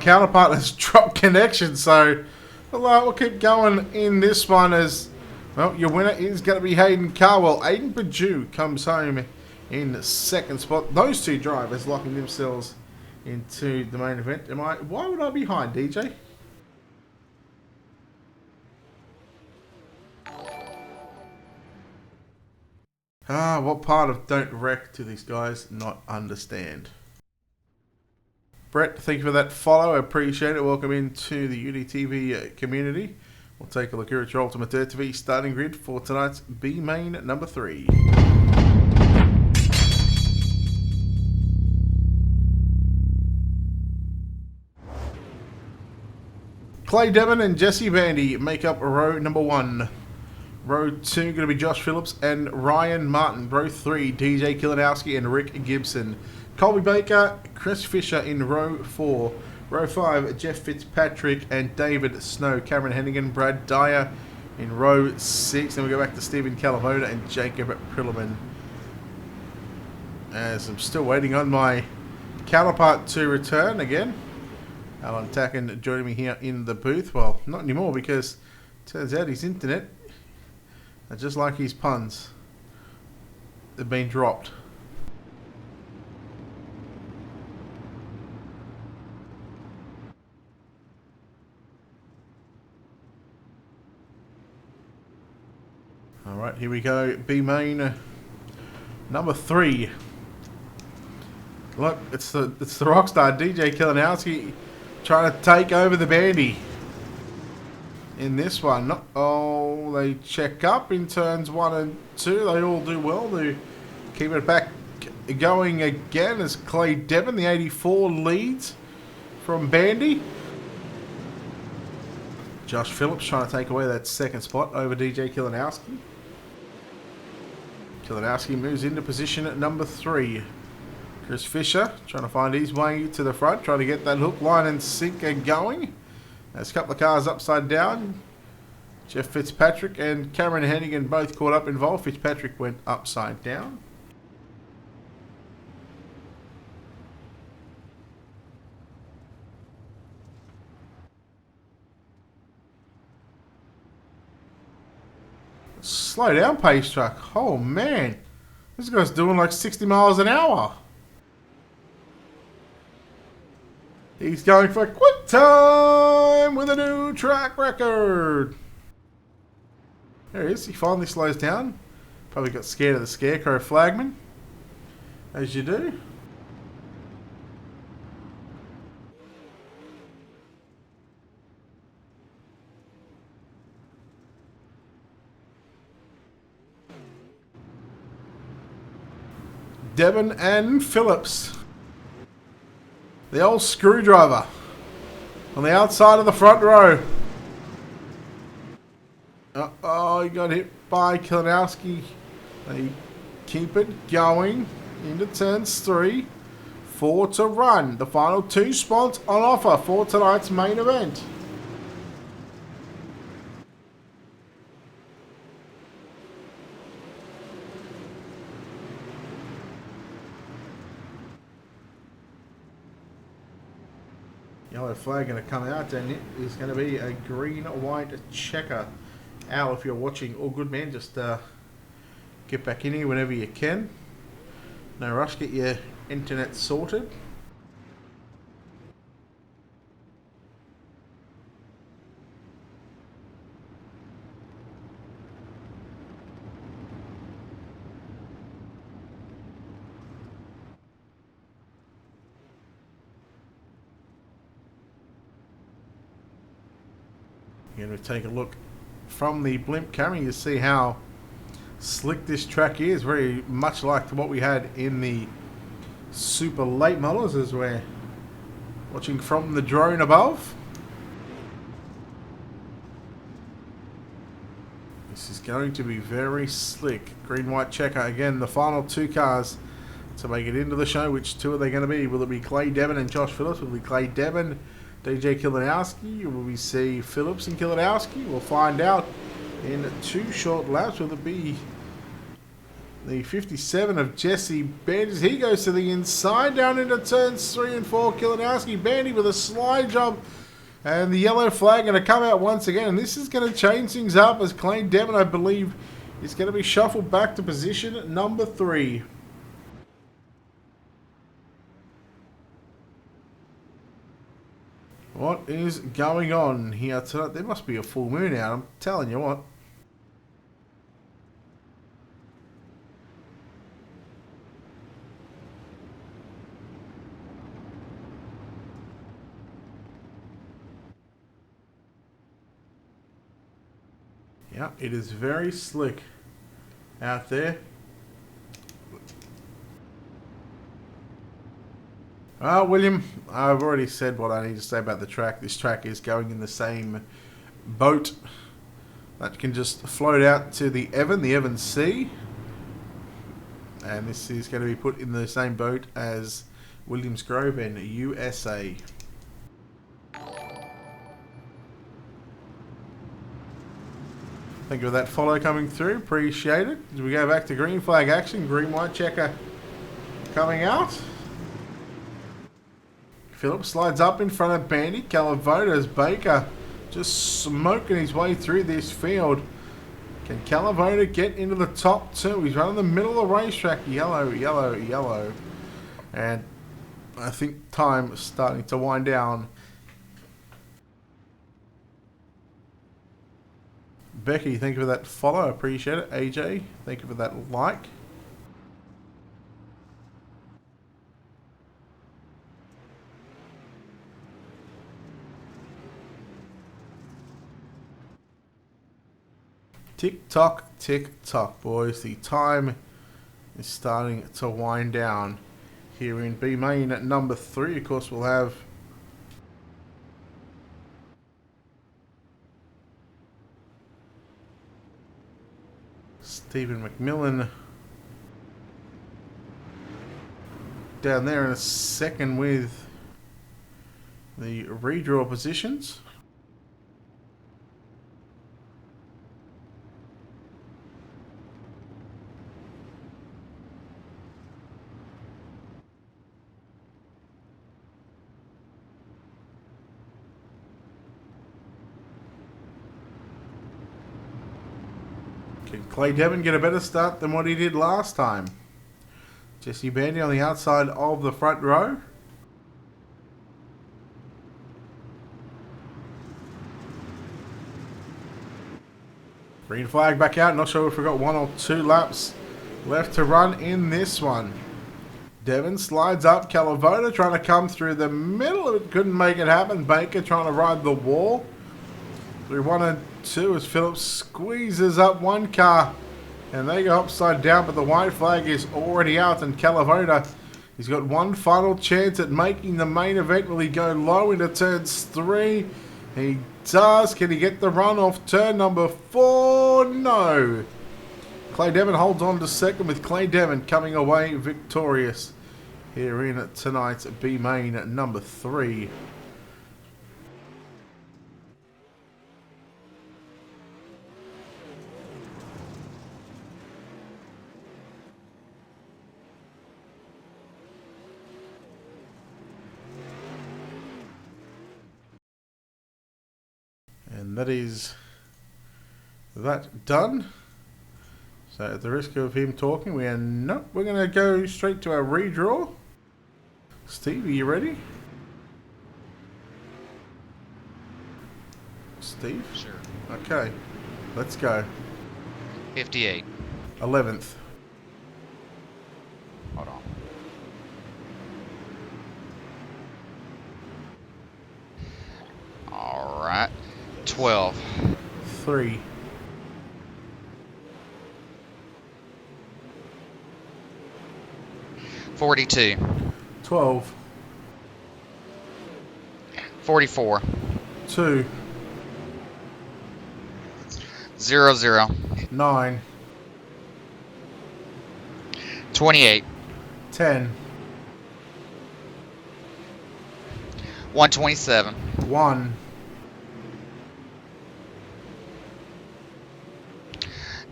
counterpart has dropped connection, so we'll keep going in this one as, well, your winner is going to be Hayden Carwell. Aiden Bajou comes home in second spot. Those two drivers locking themselves into the main event. Why would I be behind, DJ? What part of don't wreck do these guys not understand? Brett, thank you for that follow. I appreciate it. Welcome into the UDTV community. We'll take a look here at your Ultimate Dirt TV starting grid for tonight's B main number 3. Clay Devon and Jesse Bandy make up row number 1. Row 2 going to be Josh Phillips and Ryan Martin. Row 3, DJ Kilinowski and Rick Gibson. Colby Baker, Chris Fisher in row 4. Row 5, Jeff Fitzpatrick and David Snow. Cameron Hennigan, Brad Dyer in row 6. Then we go back to Stephen Calavoda and Jacob Prilliman. As I'm still waiting on my counterpart to return again. Alan Tacken joining me here in the booth. Well, not anymore because turns out his internet, just like his puns, they've been dropped. Alright, here we go. B main number 3. Look, it's the rockstar DJ Kilinowski trying to take over the bandy in this one. Oh, they check up in turns 1 and 2. They all do well to keep it back going again as Clay Devon, the 84, leads from Bandy. Josh Phillips trying to take away that second spot over DJ Kilinowski. Kilinowski moves into position at number 3. Chris Fisher trying to find his way to the front, trying to get that hook, line and sinker going. There's a couple of cars upside down. Jeff Fitzpatrick and Cameron Hennigan both caught up involved. Fitzpatrick went upside down. Slow down, pace truck. Oh man, this guy's doing like 60 miles an hour. He's going for quick time with a new track record. There he is. He finally slows down. Probably got scared of the Scarecrow flagman. as you do. Devon and Phillips. The old screwdriver on the outside of the front row. Uh-oh, he got hit by Kalinowski. They keep it going into turns 3, 4 to run. The final 2 spots on offer for tonight's main event. Yellow flag going to come out, and it is going to be a green-white checker. Al, if you're watching, all good, man. Just get back in here whenever you can. No rush, get your internet sorted. You're going to take a look from the blimp camera. You see how slick this track is. Very much like what we had in the super late models, as we're watching from the drone above. This is going to be very slick. Green-white checker. Again, the final 2 cars to make it into the show. Which 2 are they going to be? Will it be Clay Devon and Josh Phillips? Will it be Clay Devon, DJ Kalinowski? Will we see Phillips and Kalinowski? We'll find out in 2 short laps. Will it be the 57 of Jesse Bandy? He goes to the inside, down into turns 3 and 4. Kalinowski, Bandy with a slide job. And the yellow flag going to come out once again. And this is going to change things up, as Clay Devon, I believe, is going to be shuffled back to position number 3. What is going on here tonight? There must be a full moon out, I'm telling you what. Yeah, it is very slick out there. William, I've already said what I need to say about the track. This track is going in the same boat that can just float out to the Evan Sea. And this is going to be put in the same boat as Williams Grove and USA. Thank you for that follow coming through. Appreciate it. As we go back to green flag action, green-white checker coming out. Phillips slides up in front of Bandy. Calavoda's Baker just smoking his way through this field. Can Calavoda get into the top 2? He's running the middle of the racetrack. Yellow, yellow, yellow. And I think time is starting to wind down. Becky, thank you for that follow. Appreciate it. AJ, thank you for that like. Tick tock, boys. The time is starting to wind down here in B main at number 3. Of course, we'll have Stephen McMillan down there in a second with the redraw positions. Can Clay Devon get a better start than what he did last time? Jesse Bandy on the outside of the front row. Green flag back out. Not sure if we've got 1 or 2 laps left to run in this one. Devon slides up. Calavota trying to come through the middle of it. Couldn't make it happen. Baker trying to ride the wall. Through 1 and 2 as Phillips squeezes up one car. And they go upside down, but the white flag is already out. And Calavota, he's got one final chance at making the main event. Will he go low into turns 3? He does. Can he get the run off turn number 4? No. Clay Devon holds on to second, with Clay Devon coming away victorious here in tonight's B main at number 3. And that is that done. So at the risk of him talking, we're going to go straight to our redraw. Steve, are you ready? Steve? Sure. Okay, let's go. 58. 11th. Hold on. All right. 12. 3. 42. 12. 44. 2. 00. 9. 28. 10. 127. 1.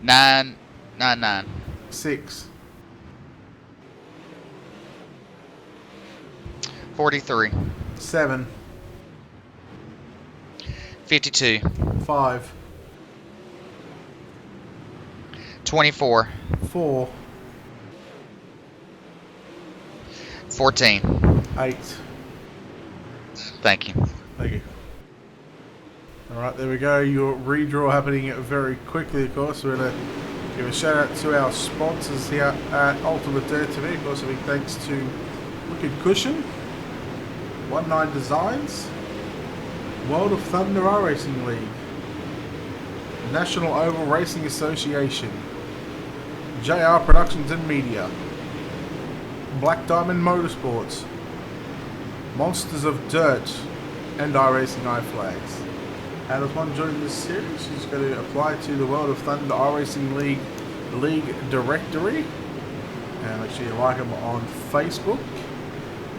999. 6. 43. 7. 52. 5. 24. 4. 14. 8. Thank you. Thank you. Alright, there we go. Your redraw happening very quickly, of course. We're going to give a shout out to our sponsors here at Ultimate Dirt TV. Of course, a big thanks to Wicked Cushion, 19 Designs, World of Thunder iRacing League, National Oval Racing Association, JR Productions and Media, Black Diamond Motorsports, Monsters of Dirt, and iRacing iFlags. And as one joining this series, who's going to apply to the World of Thunder iRacing League directory. And make sure you like them on Facebook.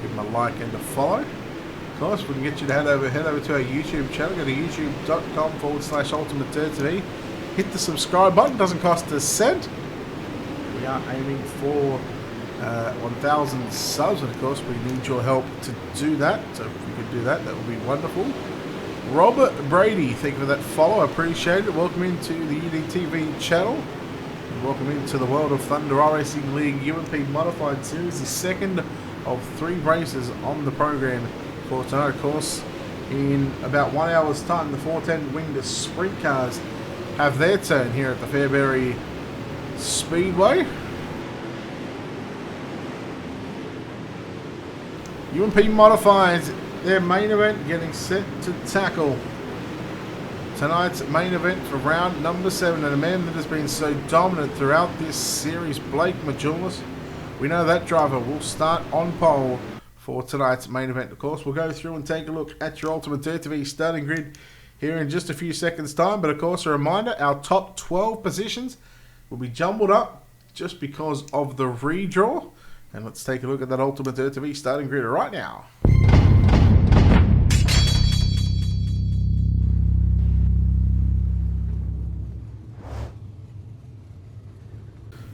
Give them a like and a follow. Of course, we can get you to head over to our YouTube channel. Go to youtube.com/Ultimate Dirt TV. Hit the subscribe button. Doesn't cost a cent. We are aiming for 1,000 subs, and of course we need your help to do that. So if you could do that, that would be wonderful. Robert Brady, thank you for that follow. I appreciate it. Welcome into the UDTV channel. And welcome into the World of Thunder iRacing League UMP Modified Series, the second of 3 races on the program for tonight. Of course, in about 1 hour's time, the 410 winged sprint cars have their turn here at the Fairbury Speedway. UMP Modifieds, their main event getting set to tackle tonight's main event for round number 7. And a man that has been so dominant throughout this series, Blake Majulis. We know that driver will start on pole for tonight's main event. Of course, we'll go through and take a look at your Ultimate Dirt TV starting grid here in just a few seconds' time. But of course, a reminder, our top 12 positions will be jumbled up just because of the redraw. And let's take a look at that Ultimate Dirt TV starting grid right now.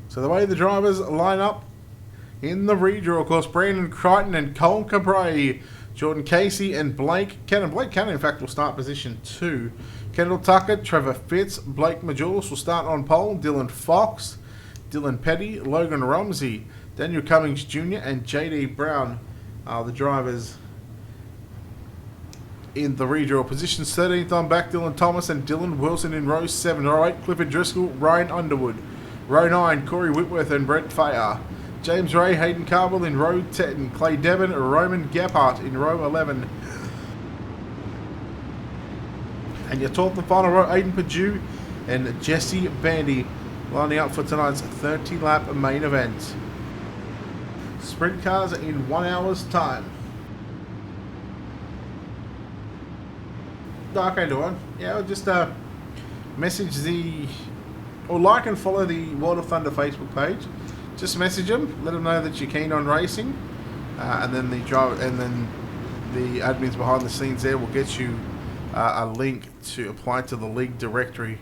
So the way the drivers line up in the redraw, of course, Brandon Crichton and Cole Cabray, Jordan Casey and Blake Cannon. Blake Cannon, in fact, will start position 2. Kendall Tucker, Trevor Fitz, Blake Majulis will start on pole. Dylan Fox, Dylan Petty, Logan Rumsey, Daniel Cummings Jr. and JD Brown are the drivers in the redraw. Positions 13th on back, Dylan Thomas and Dylan Wilson in row 7. Row 8, Clifford Driscoll, Ryan Underwood. Row 9, Corey Whitworth and Brett Fayer. James Ray, Hayden Carwell in row 10. Clay Devon, Roman Gephardt in row 11. And your 12th and final row, Aiden Perdue and Jesse Bandy lining up for tonight's 30-lap main event. Sprint cars in 1 hour's time. Okay, Dawn. Yeah, I'll just message the... or like and follow the World of Thunder Facebook page. Just message them, let them know that you're keen on racing, and then the driver, and then the admins behind the scenes there will get you a link to apply to the league directory.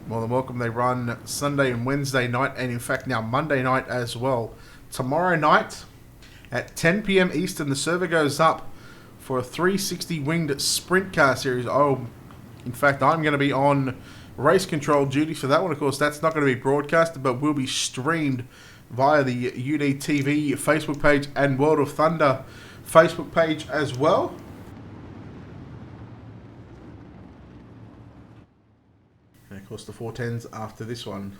More than welcome. They run Sunday and Wednesday night, and in fact now Monday night as well. Tomorrow night at 10 p.m. Eastern, the server goes up for a 360 winged sprint car series. Oh, in fact, I'm going to be on race control duty for that one. Of course, that's not going to be broadcasted, but will be streamed via the UDTV Facebook page and World of Thunder Facebook page as well. And of course, the 410s after this one.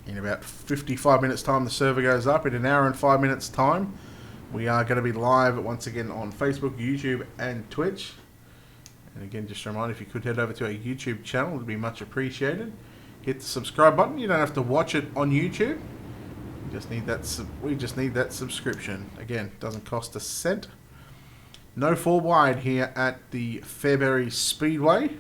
In about 55 minutes time, the server goes up. In an hour and 5 minutes time, we are going to be live once again on Facebook, YouTube, and Twitch. And again, just a reminder, if you could head over to our YouTube channel, it would be much appreciated. Hit the subscribe button. You don't have to watch it on YouTube. We just need that subscription. Again, doesn't cost a cent. No 4 wide here at the Fairbury Speedway.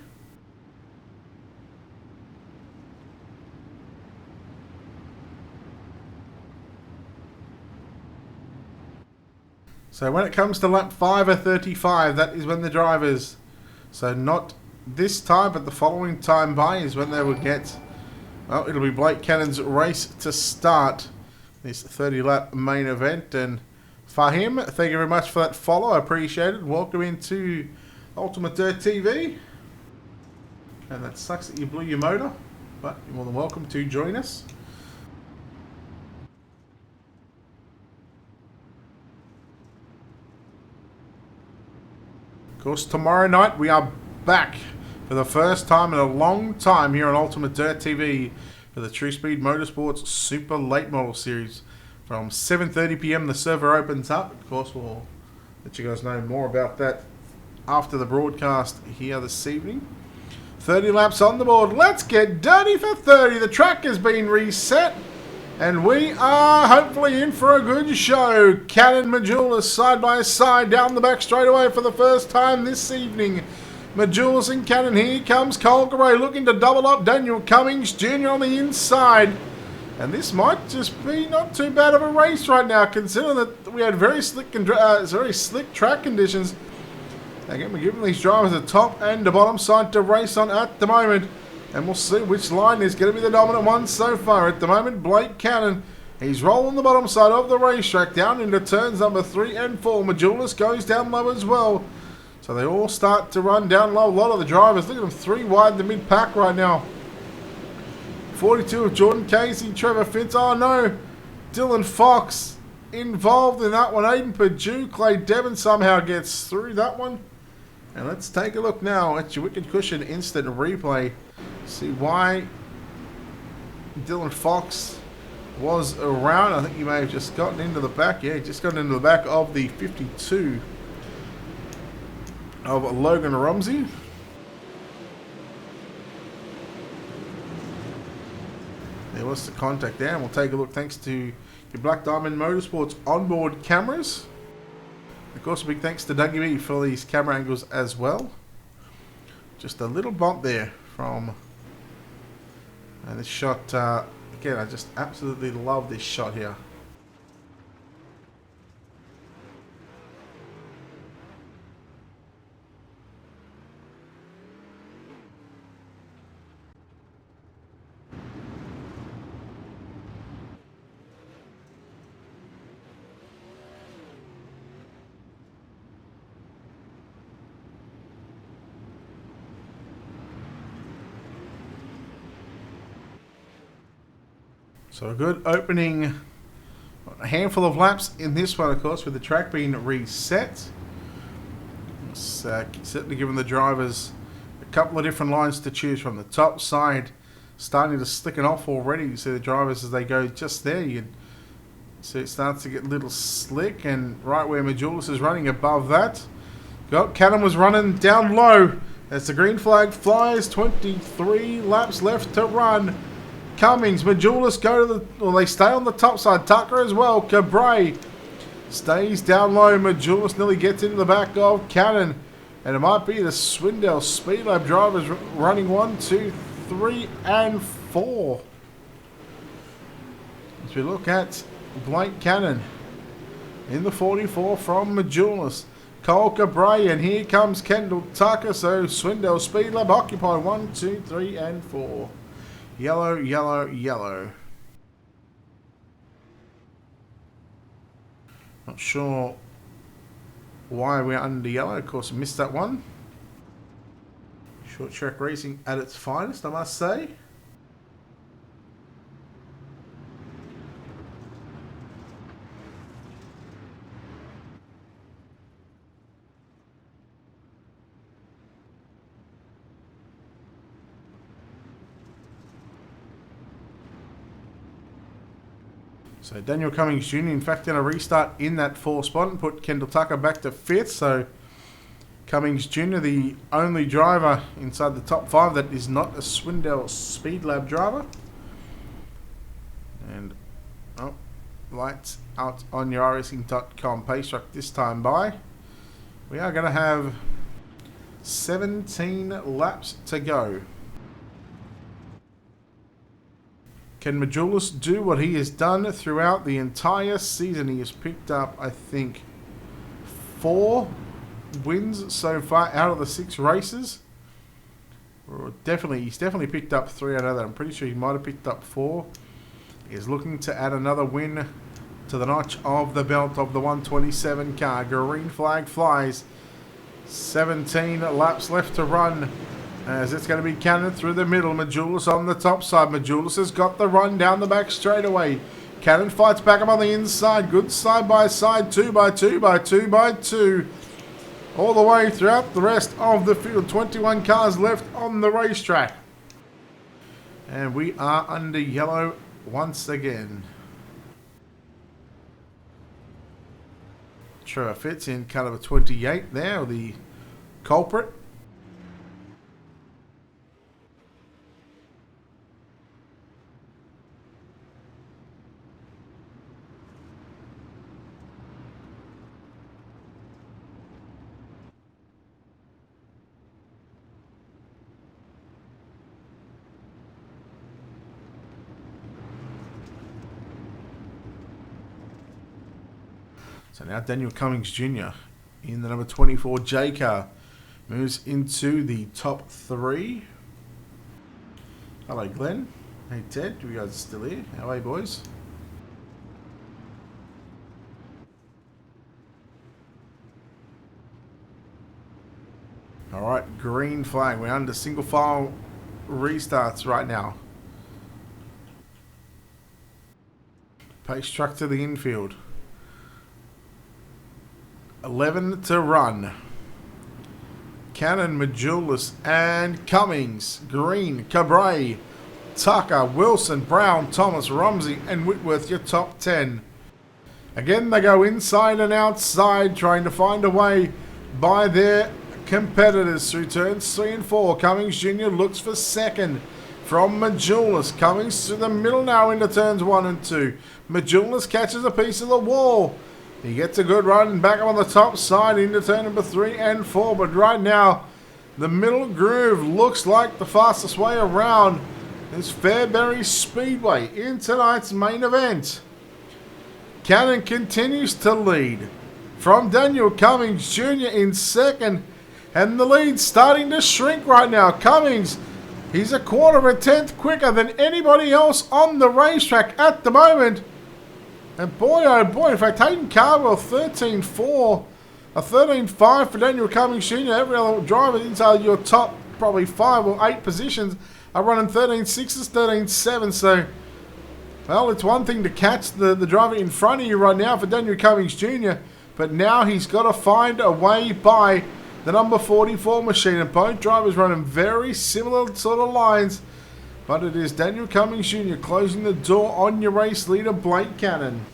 So when it comes to lap 5 or 35, that is when the drivers, so not this time, but the following time by is when they will get, well, it'll be Blake Cannon's race to start this 30-lap main event. And Fahim, thank you very much for that follow. I appreciate it. Welcome into Ultimate Dirt TV. And that sucks that you blew your motor, but you're more than welcome to join us. Of course, tomorrow night we are back for the first time in a long time here on Ultimate Dirt TV for the True Speed Motorsports Super Late Model Series. From 7:30 p.m. the server opens up. Of course, we'll let you guys know more about that after the broadcast here this evening. 30 laps on the board. Let's get dirty for 30. The track has been reset. And we are hopefully in for a good show. Cannon Majulis side by side down the back straightaway for the first time this evening. Majulis and Cannon. Here comes Cole Garay looking to double up Daniel Cummings Jr. on the inside. And this might just be not too bad of a race right now, considering that we had very slick track conditions. Again, we're giving these drivers the top and the bottom side to race on at the moment. And we'll see which line is going to be the dominant one so far. At the moment, Blake Cannon, he's rolling the bottom side of the racetrack down into turns number 3 and 4. Majulis goes down low as well. So they all start to run down low. A lot of the drivers, look at them, 3 wide in the mid-pack right now. 42 of Jordan Casey, Trevor Fitz. Oh no, Dylan Fox involved in that one. Aiden Perdue, Clay Devon somehow gets through that one. And let's take a look now at your Wicked Cushion instant replay. See why Dylan Fox was around. I think he may have just gotten into the back. Yeah, he just got into the back of the 52 of Logan Romsey. There was the contact there, and we'll take a look thanks to your Black Diamond Motorsports onboard cameras. Of course, a big thanks to Dougie B for these camera angles as well. Just a little bump there from... And this shot, again, I just absolutely love this shot here. So a good opening, a handful of laps in this one, of course, with the track being reset. It's certainly giving the drivers a couple of different lines to choose from. The top side starting to slicken off already. You see the drivers as they go just there. You can see it starts to get a little slick, and right where Majulis is running above that. Cannon was running down low as the green flag flies. 23 laps left to run. Cummings, Majulis go to the... Well, they stay on the top side. Tucker as well. Cabray stays down low. Majulis nearly gets into the back of Cannon. And it might be the Swindell Speed Lab drivers running 1, 2, 3, and 4. As we look at Blake Cannon in the 44 from Majulis. Cole Cabray, and here comes Kendall Tucker. So Swindell Speed Lab occupy 1, 2, 3, and 4. Yellow, yellow, yellow. Not sure why we're under yellow. Of course, I missed that one. Short track racing at its finest, I must say. So Daniel Cummings Jr. in fact going to restart in that 4th spot and put Kendall Tucker back to 5th. So Cummings Jr. the only driver inside the top 5 that is not a Swindell Speed Lab driver. And lights out on your iRacing.com pace track this time by. We are going to have 17 laps to go. Can Majulis do what he has done throughout the entire season? He has picked up, I think, 4 wins so far out of the 6 races. He's definitely picked up 3 out of that. I'm pretty sure he might have picked up 4. He's looking to add another win to the notch of the belt of the 127 car. Green flag flies. 17 laps left to run. As it's going to be Cannon through the middle. Majulis on the top side. Majulis has got the run down the back straightaway. Cannon fights back up on the inside. Good side by side. 2 by 2 by 2 by 2. All the way throughout the rest of the field. 21 cars left on the racetrack. And we are under yellow once again. Trevor Fitz in cut of a 28 there. The culprit. So now Daniel Cummings Jr. in the number 24 J car moves into the top 3. Hello, Glenn. Hey, Ted. You guys are still here? How are you, boys? All right, green flag. We're under single file restarts right now. Pace truck to the infield. 11 to run. Cannon, Majulis, and Cummings. Green, Cabray, Tucker, Wilson, Brown, Thomas, Rumsey, and Whitworth, your top 10. Again, they go inside and outside, trying to find a way by their competitors through turns 3 and 4. Cummings Jr. looks for second from Majulis. Cummings to the middle now into turns 1 and 2. Majulis catches a piece of the wall. He gets a good run back up on the top side into turn number 3 and 4. But right now, the middle groove looks like the fastest way around this Fairbury Speedway in tonight's main event. Cannon continues to lead from Daniel Cummings Jr. in second. And the lead's starting to shrink right now. Cummings, he's a quarter of a tenth quicker than anybody else on the racetrack at the moment. And boy, oh boy, in fact, Hayden Cardwell, 13.4, a 13.5 for Daniel Cummings Jr. Every other driver inside your top probably 5 or 8 positions are running 13.6s, 13.7. So, well, it's one thing to catch the driver in front of you right now for Daniel Cummings Jr., but now he's got to find a way by the number 44 machine. And both drivers running very similar sort of lines. But it is Daniel Cummings Jr. closing the door on your race leader, Blake Cannon.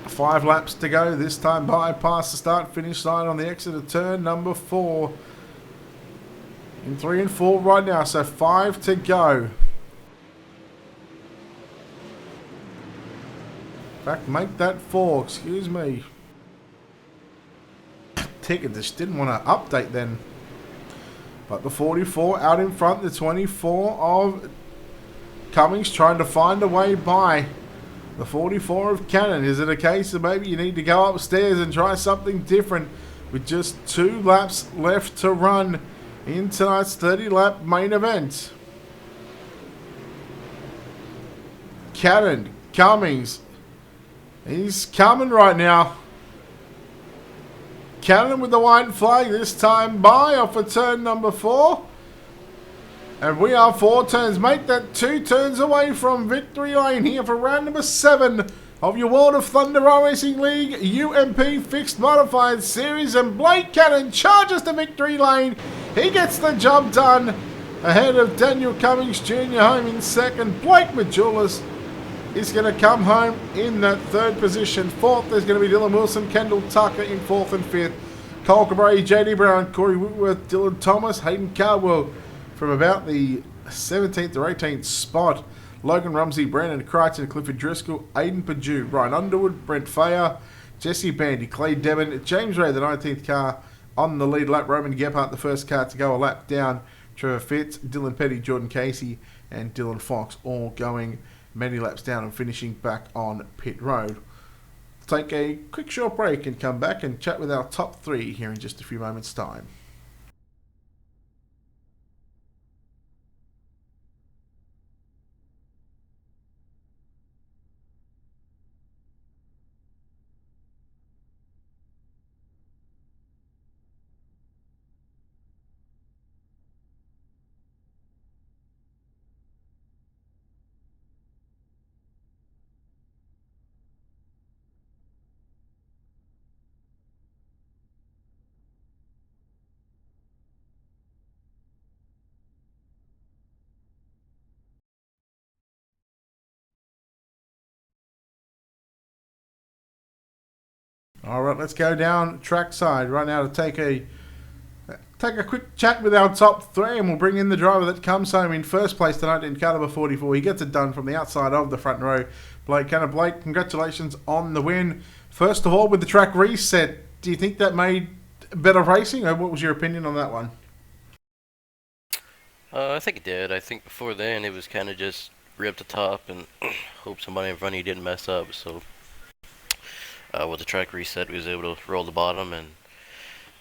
5 laps to go. This time bypass the start-finish line on the exit of turn number 4. In 3 and 4 right now, so 5 to go. In fact, make that 4, excuse me. Ticket just didn't want to update then. But the 44 out in front, the 24 of Cummings trying to find a way by the 44 of Cannon. Is it a case of maybe you need to go upstairs and try something different with just 2 laps left to run in tonight's 30-lap main event? Cannon, Cummings, he's coming right now. Cannon with the white flag this time by off of turn number 4. And we are 4 turns. Make that 2 turns away from victory lane here for round number 7 of your World of Thunder Racing League UMP Fixed Modified Series. And Blake Cannon charges to victory lane. He gets the job done ahead of Daniel Cummings Jr. home in second. Blake Majulis is going to come home in that 3rd position. 4th, there's going to be Dylan Wilson, Kendall Tucker in 4th and 5th. Cole Cabray, JD Brown, Corey Whitworth, Dylan Thomas, Hayden Cardwell from about the 17th or 18th spot. Logan Rumsey, Brandon Crichton, Clifford Driscoll, Aidan Perdue, Ryan Underwood, Brent Fayer, Jesse Bandy, Clay Devon, James Ray, the 19th car on the lead lap. Roman Gephardt, the first car to go a lap down. Trevor Fitz, Dylan Petty, Jordan Casey, and Dylan Fox all going many laps down and finishing back on pit road. Take a quick short break and come back and chat with our top 3 here in just a few moments' time. All right, let's go down trackside right now to take a quick chat with our top 3, and we'll bring in the driver that comes home in first place tonight in car number 44. He gets it done from the outside of the front row. Blake Cannon. Blake, congratulations on the win. First of all, with the track reset, do you think that made better racing, or what was your opinion on that one? I think it did. I think before then it was kind of just rip the top and hope somebody in front of you didn't mess up. So with the track reset, we was able to roll the bottom, and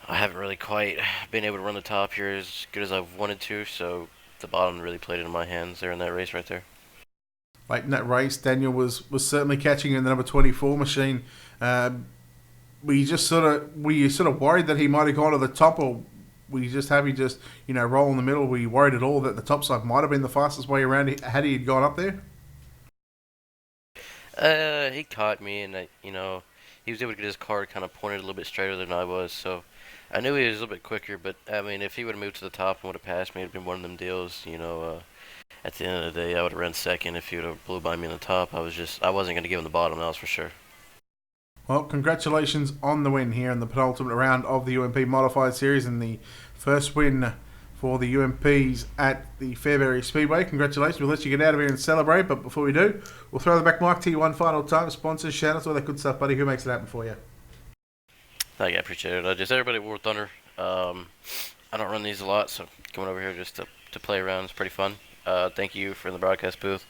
I haven't really quite been able to run the top here as good as I've wanted to, so the bottom really played it in my hands there in that race right there. Late in that race, Daniel was certainly catching in the number 24 machine. Were you sort of worried that he might have gone to the top, or were you just happy roll in the middle? Were you worried at all that the top side might have been the fastest way around had he gone up there? He caught me, and he was able to get his car kind of pointed a little bit straighter than I was, so I knew he was a little bit quicker. But I mean, if he would have moved to the top and would have passed me, it'd been one of them deals. At the end of the day, I would have run second if he would have blew by me in the top. I wasn't going to give him the bottom, that was for sure. Well, congratulations on the win here in the penultimate round of the UMP Modified Series and the first win for the UMPs at the Fairbury Speedway. Congratulations. We'll let you get out of here and celebrate, but before we do, we'll throw the back mic to you one final time. Sponsors, shout-outs, all that good stuff, buddy. Who makes it happen for you? Thank you, I appreciate it. Just everybody at World Thunder. I don't run these a lot, so coming over here just to play around is pretty fun. Thank you for the broadcast booth.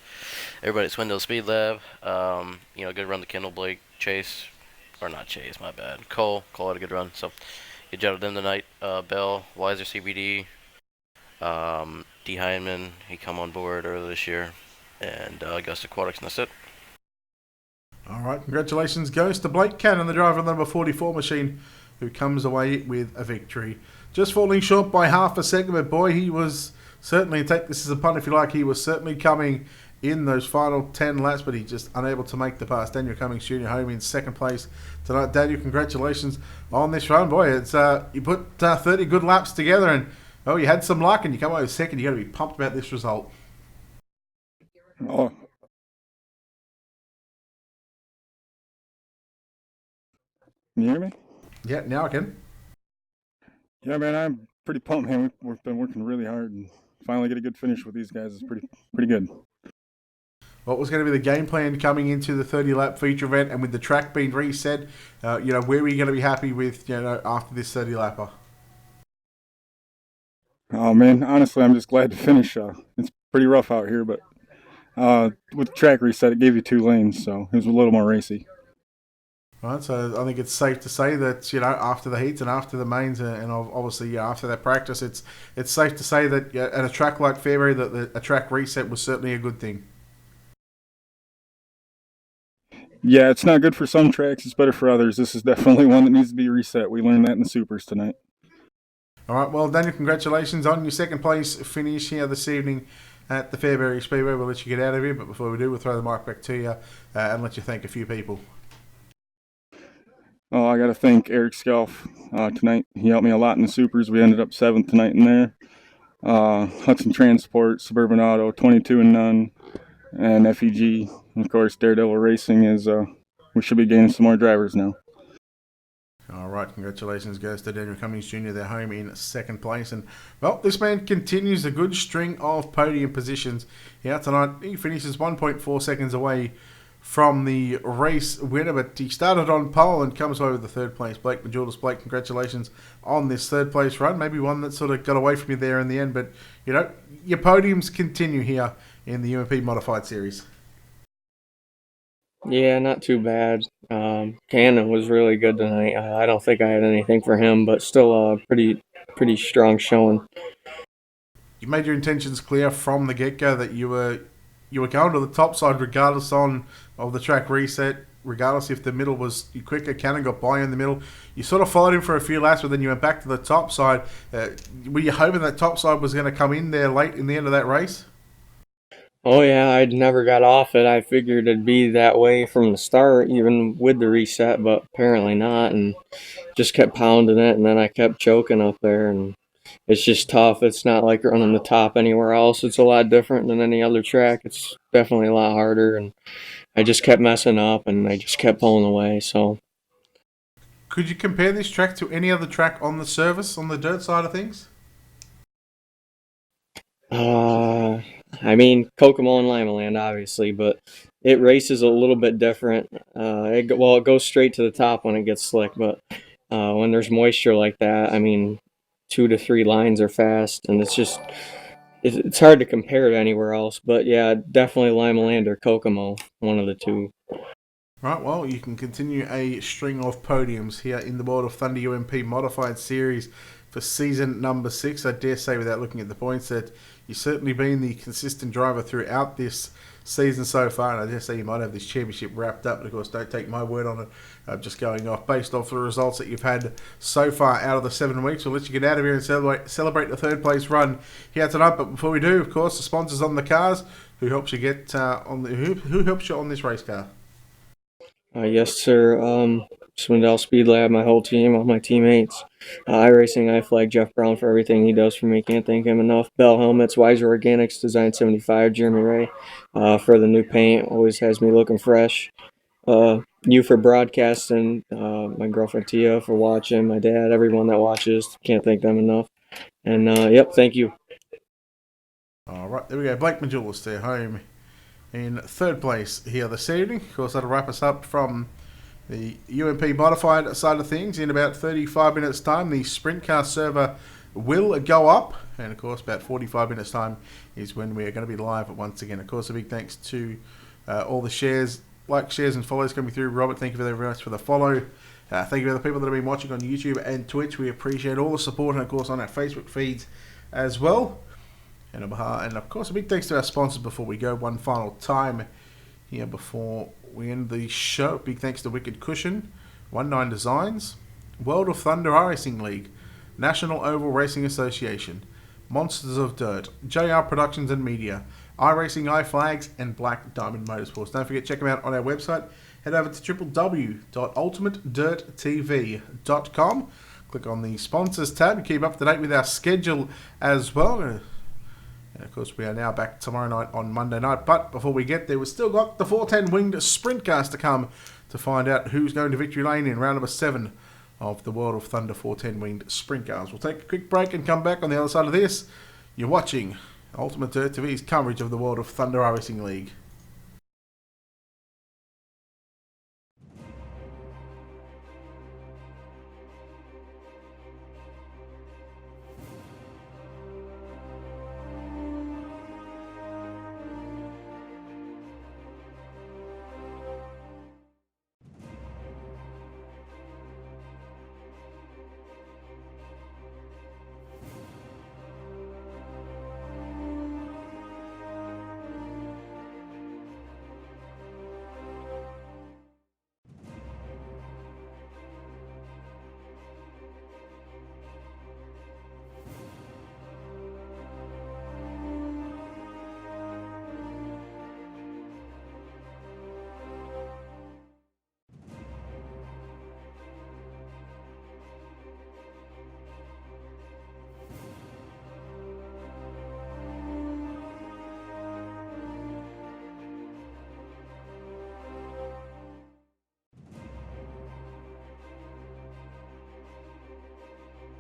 Everybody at Swindle Speed Lab. Good run to Kendall, Blake, Chase. Or not Chase, my bad. Cole had a good run. So, good job with them tonight. Bell, Weiser CBD, D. Heineman, he come on board earlier this year. And Augusta Aquatics, and that's it. All right, congratulations goes to Blake Cannon, the driver of the number 44 machine, who comes away with a victory. Just falling short by half a second, but boy, he was certainly, take this as a pun if you like, he was certainly coming in those final 10 laps, but he just unable to make the pass. Daniel Cummings Jr. home in second place tonight. Daniel, congratulations on this run. Boy, it's you put 30 good laps together, and Well, you had some luck and you come away with second. You got to be pumped about this result. Oh, can you hear me? Yeah, now I can. Yeah, man, I'm pretty pumped, man. We've been working really hard, and finally get a good finish with these guys is pretty good. What was going to be the game plan coming into the 30-lap feature event, and with the track being reset, where were you going to be happy with, after this 30-lapper? Oh man, honestly, I'm just glad to finish. It's pretty rough out here, but with the track reset, it gave you 2 lanes, so it was a little more racy. Right, so I think it's safe to say that after the heats and after the mains and obviously after that practice, it's safe to say that at a track like Fairbury that a track reset was certainly a good thing. Yeah, it's not good for some tracks. It's better for others. This is definitely one that needs to be reset. We learned that in the supers tonight. All right, well, Daniel, congratulations on your second place finish here this evening at the Fairbury Speedway. We'll let you get out of here, but before we do, we'll throw the mic back to you and let you thank a few people. Oh, I got to thank Eric Scalf tonight. He helped me a lot in the supers. We ended up 7th tonight in there. Hudson Transport, Suburban Auto, 22 and None, and FEG. And of course, Daredevil Racing is. We should be gaining some more drivers now. All right, congratulations goes to Daniel Cummings Jr. They're home in second place. And, well, this man continues a good string of podium positions here tonight. He finishes 1.4 seconds away from the race winner, but he started on pole and comes away with the third place. Blake Majulis. Blake, congratulations on this third place run. Maybe one that sort of got away from you there in the end, but, your podiums continue here in the UMP Modified Series. Yeah, not too bad. Cannon was really good tonight. I don't think I had anything for him, but still a pretty strong showing. You made your intentions clear from the get-go that you were going to the top side regardless of the track reset, regardless if the middle was quicker. Cannon got by you in the middle. You sort of followed him for a few laps, but then you went back to the top side. Were you hoping that top side was going to come in there late in the end of that race? Oh yeah, I'd never got off it. I figured it'd be that way from the start, even with the reset, but apparently not, and just kept pounding it, and then I kept choking up there, and it's just tough. It's not like running the top anywhere else. It's a lot different than any other track. It's definitely a lot harder, and I just kept messing up, and I just kept pulling away, so. Could you compare this track to any other track on the service, on the dirt side of things? I mean, Kokomo and Limaland, obviously, but it races a little bit different. It goes straight to the top when it gets slick, but when there's moisture like that, I mean, 2 to 3 lines are fast, and it's hard to compare to anywhere else. But yeah, definitely Limaland or Kokomo, one of the two. Right, well, you can continue a string of podiums here in the World of Thunder UMP Modified Series for season number 6. I dare say, without looking at the points, that you've certainly been the consistent driver throughout this season so far, and I dare say you might have this championship wrapped up, but of course don't take my word on it. I'm just going off based off the results that you've had so far out of the 7 weeks. We'll let you get out of here and celebrate the third place run here tonight. But before we do, of course, the sponsors on the cars, who helps you get who helps you on this race car? Yes, sir. Swindell Speed Lab, my whole team, all my teammates. iRacing, iFlag, Jeff Brown for everything he does for me. Can't thank him enough. Bell Helmets, Wiser Organics, Design 75, Jeremy Ray for the new paint. Always has me looking fresh. You for broadcasting, my girlfriend Tia for watching, my dad, everyone that watches. Can't thank them enough. And, yep, thank you. All right, there we go. Blake Majulis there, home in third place here this evening. Of course, that'll wrap us up from the UMP modified side of things. In about 35 minutes' time, the sprint car server will go up. And, of course, about 45 minutes' time is when we are going to be live once again. Of course, a big thanks to all the shares, shares, and follows coming through. Robert, thank you very much for the follow. Thank you to the people that have been watching on YouTube and Twitch. We appreciate all the support, and, of course, on our Facebook feeds as well. And of course, a big thanks to our sponsors before we go one final time here before we end the show. Big thanks to Wicked Cushion, 19 Designs, World of Thunder iRacing League, National Oval Racing Association, Monsters of Dirt, JR Productions and Media, iRacing, iFlags, and Black Diamond Motorsports. Don't forget, check them out on our website. Head over to www.ultimatedirttv.com. click on the sponsors tab to keep up to date with our schedule as well. And of course, we are now back tomorrow night on Monday night. But before we get there, we've still got the 410 winged sprint cars to come to find out who's going to victory lane in round number 7 of the World of Thunder 410 winged sprint cars. We'll take a quick break and come back on the other side of this. You're watching Ultimate Dirt TV's coverage of the World of Thunder Racing League.